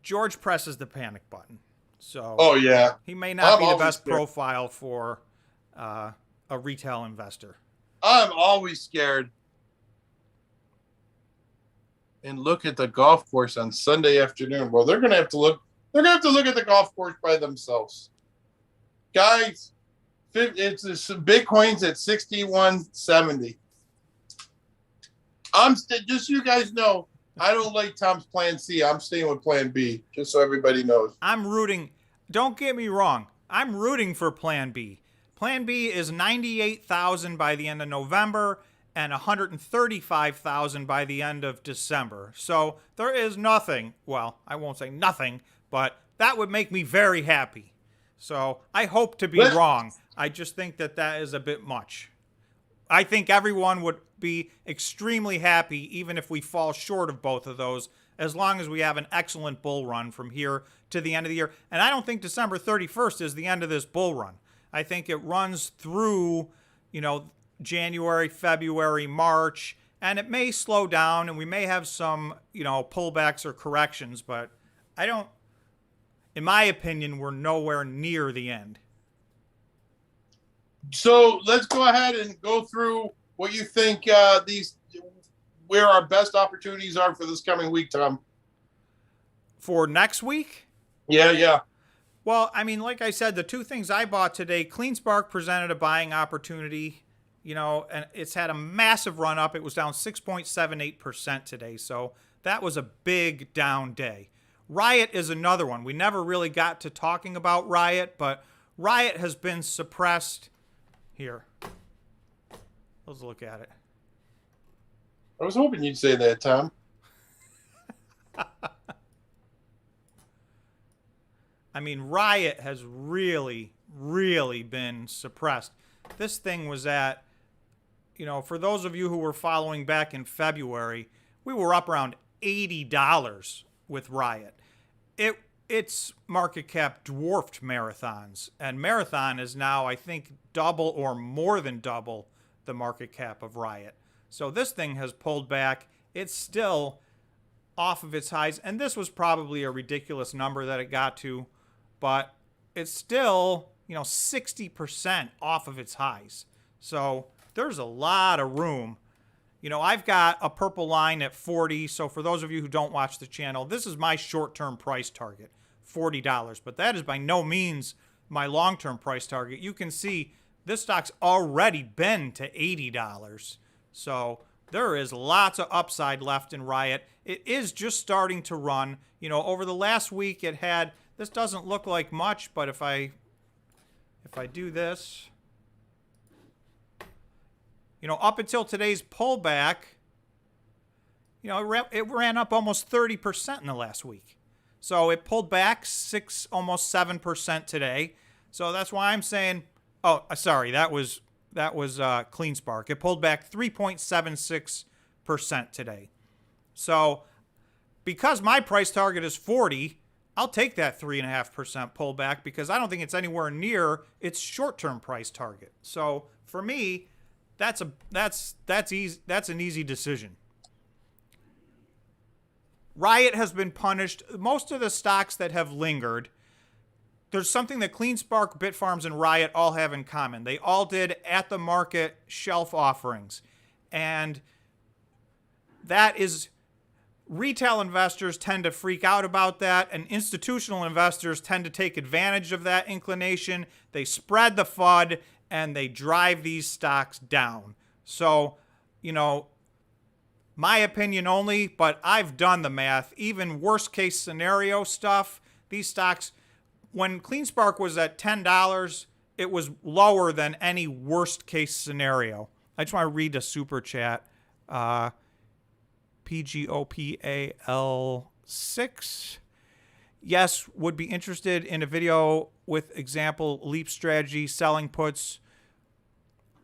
George presses the panic button. So, oh yeah, he may not be the best profile for a retail investor. I'm always scared. And look at the golf course on Sunday afternoon. Well, they're going to have to look. They're going to have to look at the golf course by themselves, guys. It's Bitcoin's at 61.70. Just so you guys know, I don't like Tom's plan C. I'm staying with plan B, just so everybody knows. I'm rooting. Don't get me wrong. I'm rooting for plan B. Plan B is 98,000 by the end of November, and 135,000 by the end of December. So there is nothing, well, I won't say nothing, but that would make me very happy. So I hope to be wrong. I just think that that is a bit much. I think everyone would be extremely happy even if we fall short of both of those, as long as we have an excellent bull run from here to the end of the year. And I don't think December 31st is the end of this bull run. I think it runs through, January, February, March, and it may slow down and we may have some, pullbacks or corrections, but in my opinion, we're nowhere near the end. So let's go ahead and go through what you think where our best opportunities are for this coming week, Tom. For next week? Yeah. Well, like I said, the two things I bought today, CleanSpark presented a buying opportunity, and it's had a massive run up. It was down 6.78% today, so that was a big down day. Riot is another one. We never really got to talking about Riot, but Riot has been suppressed. Here, let's look at it. I was hoping you'd say that, Tom. Riot has really, really been suppressed. This thing was at, for those of you who were following back in February, we were up around $80 with Riot. Its market cap dwarfed Marathon's, and Marathon is now, I think, double or more than double the market cap of Riot. So this thing has pulled back. It's still off of its highs, and this was probably a ridiculous number that it got to, but it's still, 60% off of its highs. So there's a lot of room. I've got a purple line at 40. So for those of you who don't watch the channel, this is my short-term price target, $40. But that is by no means my long-term price target. You can see this stock's already been to $80. So there is lots of upside left in Riot. It is just starting to run. Over the last week it had, this doesn't look like much, but if I do this, up until today's pullback, it ran up almost 30% in the last week. So it pulled back almost 7% today. So that's why I'm saying, sorry, that was CleanSpark. It pulled back 3.76% today. So because my price target is 40, I'll take that 3.5% pullback because I don't think it's anywhere near its short-term price target. So for me, that's easy. That's an easy decision. Riot has been punished. Most of the stocks that have lingered, there's something that CleanSpark, Bitfarms, and Riot all have in common. They all did at-the-market shelf offerings. And that is, retail investors tend to freak out about that, and institutional investors tend to take advantage of that inclination. They spread the FUD, and they drive these stocks down. So, my opinion only, but I've done the math. Even worst case scenario stuff, these stocks, when CleanSpark was at $10, it was lower than any worst case scenario. I just want to read a super chat. PGOPAL6. Yes, would be interested in a video with example leap strategy, selling puts.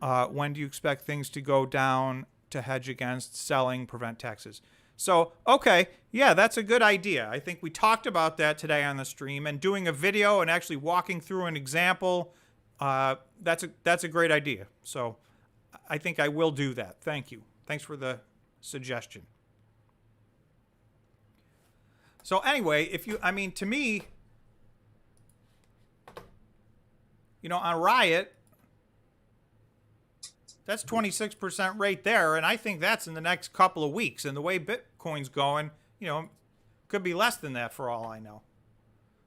When do you expect things to go down to hedge against selling, prevent taxes? So, okay, yeah, that's a good idea. I think we talked about that today on the stream, and doing a video and actually walking through an example, that's a great idea. So I think I will do that. Thank you. Thanks for the suggestion. So anyway, to me, on Riot, that's 26% right there, and I think that's in the next couple of weeks. And the way Bitcoin's going, could be less than that for all I know.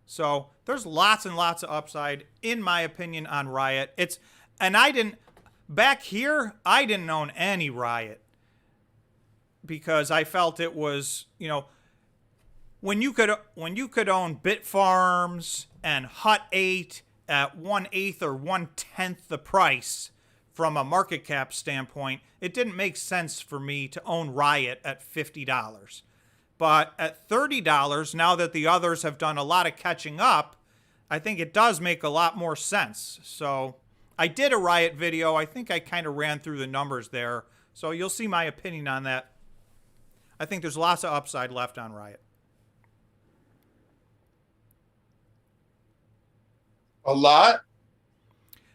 So there's lots and lots of upside, in my opinion, on Riot. Back here, I didn't own any Riot because I felt it was, when you could own Bitfarms and Hut 8 at 1/8 or 1/10 the price from a market cap standpoint, it didn't make sense for me to own Riot at $50. But at $30, now that the others have done a lot of catching up, I think it does make a lot more sense. So I did a Riot video. I think I kind of ran through the numbers there. So you'll see my opinion on that. I think there's lots of upside left on Riot. A lot?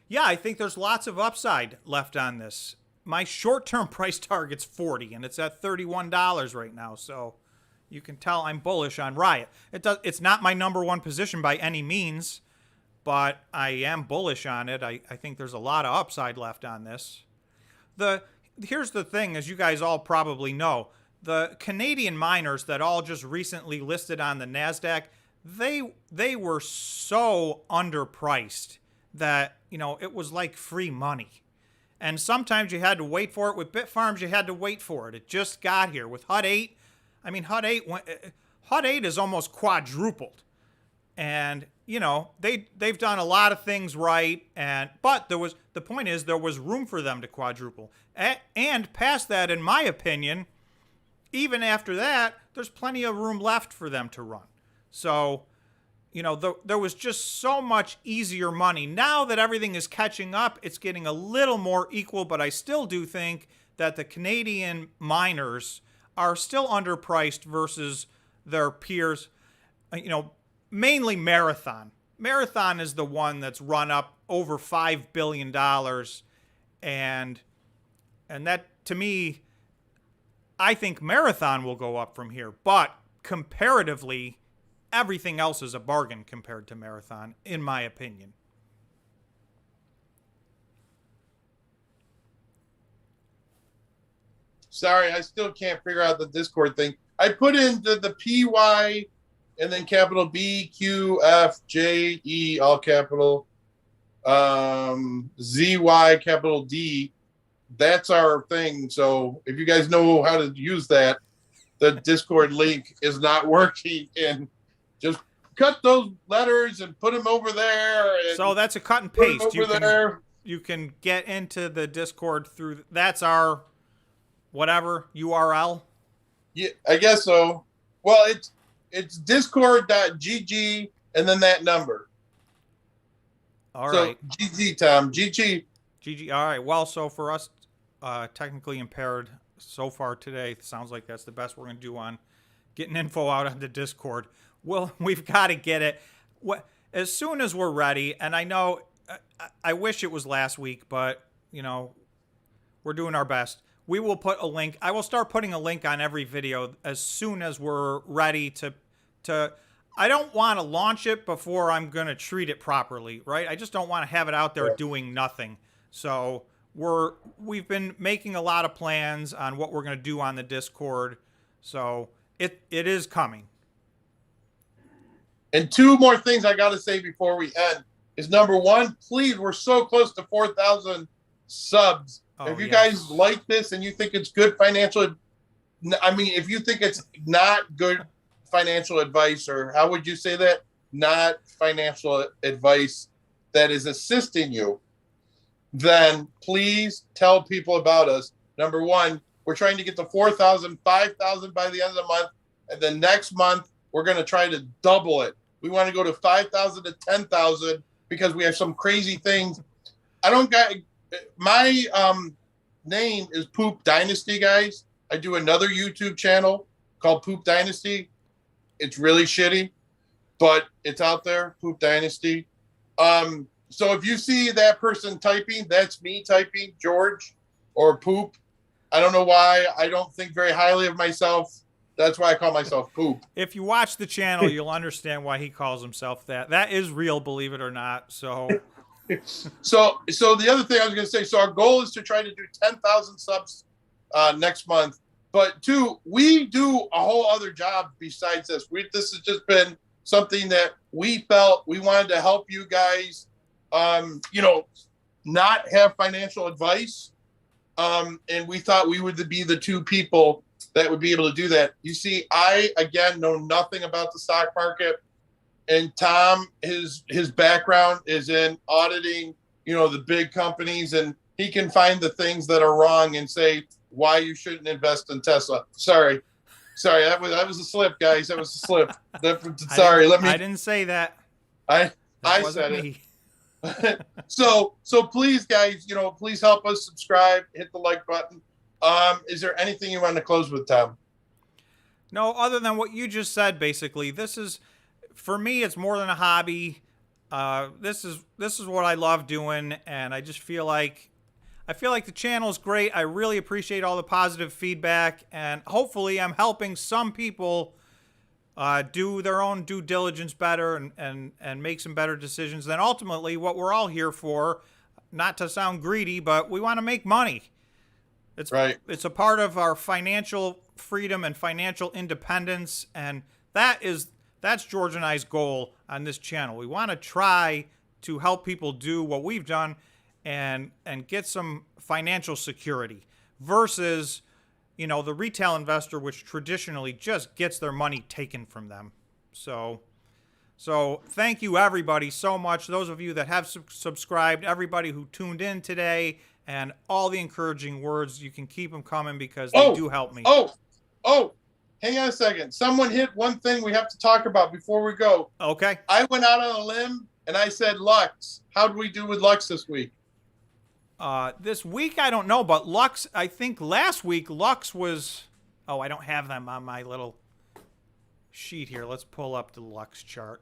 Yeah, I think there's lots of upside left on this. My short-term price target's 40, and it's at $31 right now. So you can tell I'm bullish on Riot. It's not my number one position by any means, but I am bullish on it. I think there's a lot of upside left on this. Here's the thing, as you guys all probably know, the Canadian miners that all just recently listed on the NASDAQ, they were so underpriced that, it was like free money. And sometimes you had to wait for it. With Bitfarms, you had to wait for it. It just got here. With HUD 8, HUD 8 is almost quadrupled. And, they've done a lot of things right. But the point is there was room for them to quadruple. And past that, in my opinion, even after that, there's plenty of room left for them to run. So, there was just so much easier money. Now that everything is catching up, it's getting a little more equal, but I still do think that the Canadian miners are still underpriced versus their peers. Mainly Marathon. Marathon is the one that's run up over $5 billion. And that, to me, I think Marathon will go up from here. But comparatively, everything else is a bargain compared to Marathon, in my opinion. Sorry, I still can't figure out the Discord thing. I put in the PY and then capital B, Q, F, J, E, all capital, ZY, capital D. That's our thing. So if you guys know how to use that, the Discord link is not working. And just cut those letters and put them over there. So that's a cut and paste. You can get into the Discord through, that's our whatever URL. Yeah, I guess so. Well, it's discord.gg and then that number. All right. So GG, Tom. GG. GG. All right. Well, so for us, technically impaired so far today, it sounds like that's the best we're going to do on getting info out on the Discord. Well, we've got to get it as soon as we're ready. And I know, I wish it was last week, but, we're doing our best. We will put a link. I will start putting a link on every video as soon as we're ready to I don't want to launch it before I'm going to treat it properly, right? I just don't want to have it out there doing nothing. So we've been making a lot of plans on what we're going to do on the Discord. So it is coming. And two more things I got to say before we end is, number one, please, we're so close to 4,000 subs. If you guys like this and you think it's good financial, if you think it's not good financial advice, or how would you say that? Not financial advice that is assisting you, then please tell people about us. Number one, we're trying to get to 4,000, 5,000 by the end of the month. And then next month, we're going to try to double it. We want to go to 5,000 to 10,000 because we have some crazy things. My name is Poop Dynasty, guys. I do another YouTube channel called Poop Dynasty. It's really shitty, but it's out there, Poop Dynasty. So if you see that person typing, that's me typing, George or Poop. I don't know why. I don't think very highly of myself. That's why I call myself Poop. If you watch the channel, you'll understand why he calls himself that. That is real, believe it or not. So the other thing I was going to say, so our goal is to try to do 10,000 subs next month. But two, we do a whole other job besides this. This has just been something that we felt we wanted to help you guys, not have financial advice. And we thought we would be the two people that would be able to do that. You see, I, again, know nothing about the stock market. And Tom, his background is in auditing, the big companies, and he can find the things that are wrong and say why you shouldn't invest in Tesla. Sorry, that was a slip, guys. That was a slip. Sorry, I didn't say that. I wasn't said me. it. So please, guys, please help us subscribe, hit the like button. Is there anything you want to close with, Tom? No, other than what you just said. Basically, this is, for me, it's more than a hobby. This is what I love doing, and I just feel like the channel is great. I really appreciate all the positive feedback, and hopefully I'm helping some people do their own due diligence better and make some better decisions. Then ultimately, what we're all here for, not to sound greedy, but we want to make money. It's right. It's a part of our financial freedom and financial independence, and that's George and I's goal on this channel. We want to try to help people do what we've done and get some financial security versus, the retail investor, which traditionally just gets their money taken from them. So thank you, everybody, so much. Those of you that have subscribed, everybody who tuned in today, and all the encouraging words. You can keep them coming because they do help me. Hang on a second. Someone hit one thing we have to talk about before we go. Okay. I went out on a limb and I said Lux. How did we do with Lux this week? This week, I don't know, but Lux, I think last week, Lux was... Oh, I don't have them on my little sheet here. Let's pull up the Lux chart.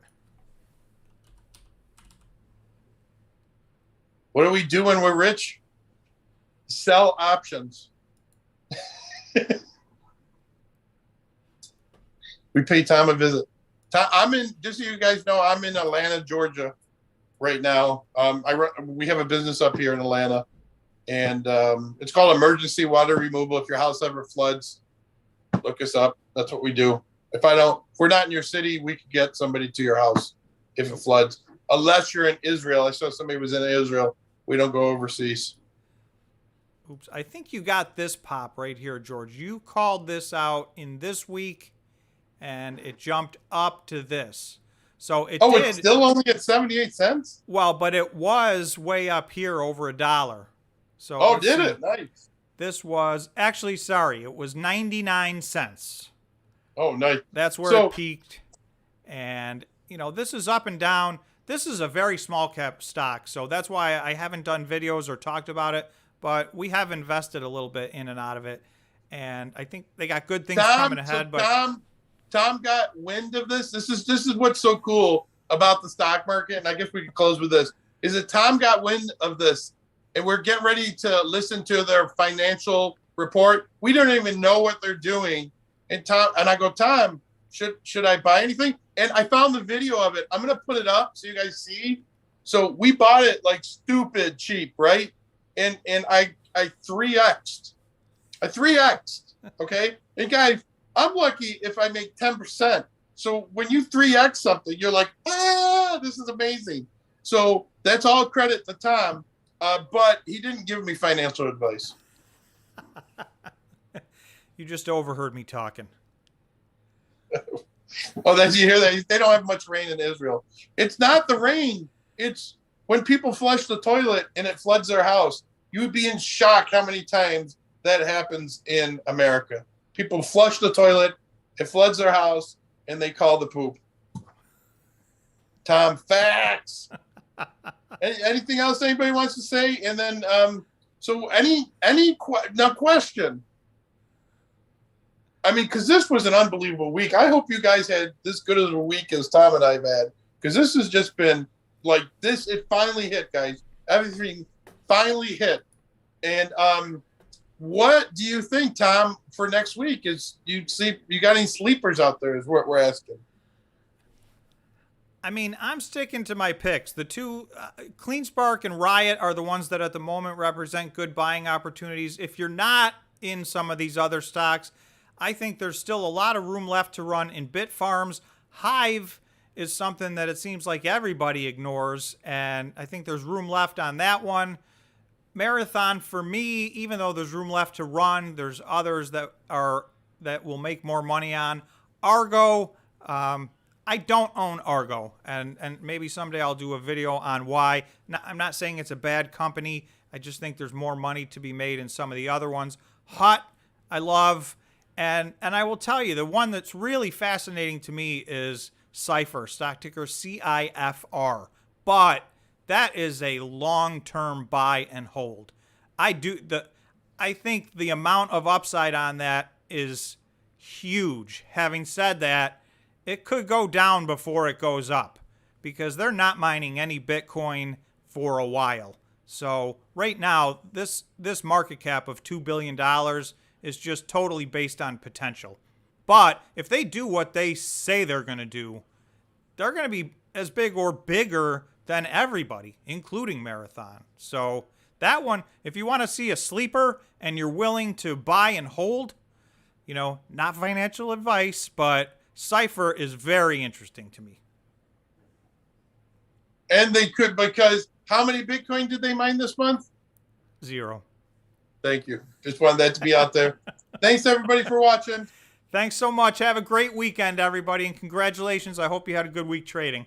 What do we do when we're rich? Sell options. We pay Tom a visit. Tom, just so you guys know, I'm in Atlanta, Georgia right now. We have a business up here in Atlanta, and it's called emergency water removal. If your house ever floods, look us up. That's what we do. If we're not in your city, we could get somebody to your house if it floods. Unless you're in Israel. I saw somebody was in Israel. We don't go overseas. Oops, I think you got this pop right here, George. You called this out in this week, and it jumped up to this. So it did. It's still only at 78 cents? Well, but it was way up here over $1. So did it? Nice. This was, actually, sorry, it was 99 cents. Oh, nice. That's where it peaked. And, this is up and down. This is a very small cap stock, so that's why I haven't done videos or talked about it. But we have invested a little bit in and out of it, and I think they got good things coming ahead. Tom got wind of this. This is what's so cool about the stock market, and I guess we can close with this. Is that Tom got wind of this, and we're getting ready to listen to their financial report. We don't even know what they're doing, and I go, Tom, should I buy anything? And I found the video of it. I'm gonna put it up so you guys see. So we bought it like stupid cheap, right? And I 3x'd. I 3x'd, okay? And guys, I'm lucky if I make 10%. So when you 3x something, you're like, this is amazing. So that's all credit to Tom, but he didn't give me financial advice. You just overheard me talking. Did you hear that? They don't have much rain in Israel. It's not the rain. It's when people flush the toilet and it floods their house. You would be in shock how many times that happens in America. People flush the toilet, it floods their house, and they call the poop. Tom, facts. Anything else anybody wants to say? And then, question. I mean, because this was an unbelievable week. I hope you guys had this good of a week as Tom and I've had, because this has just been like this. It finally hit, guys. Everything finally hit. And what do you think, Tom, for next week? You got any sleepers out there is what we're asking. I mean, I'm sticking to my picks. The two, CleanSpark and Riot, are the ones that at the moment represent good buying opportunities. If you're not in some of these other stocks, I think there's still a lot of room left to run in Bitfarms. Hive is something that it seems like everybody ignores, and I think there's room left on that one. Marathon, for me, even though there's room left to run, there's others that will make more money on. Argo, I don't own Argo, and maybe someday I'll do a video on why. I'm not saying it's a bad company. I just think there's more money to be made in some of the other ones. Hut, I love, and I will tell you, the one that's really fascinating to me is Cipher, stock ticker CIFR. But that is a long-term buy and hold. I think the amount of upside on that is huge. Having said that, it could go down before it goes up because they're not mining any Bitcoin for a while. So right now, this market cap of $2 billion is just totally based on potential. But if they do what they say they're going to do, they're going to be as big or bigger than everybody, including Marathon. So that one, if you want to see a sleeper and you're willing to buy and hold, not financial advice, but Cipher is very interesting to me. And they could, because how many Bitcoin did they mine this month? 0. Thank you. Just wanted that to be out there. Thanks, everybody, for watching. Thanks so much. Have a great weekend, everybody, and congratulations. I hope you had a good week trading.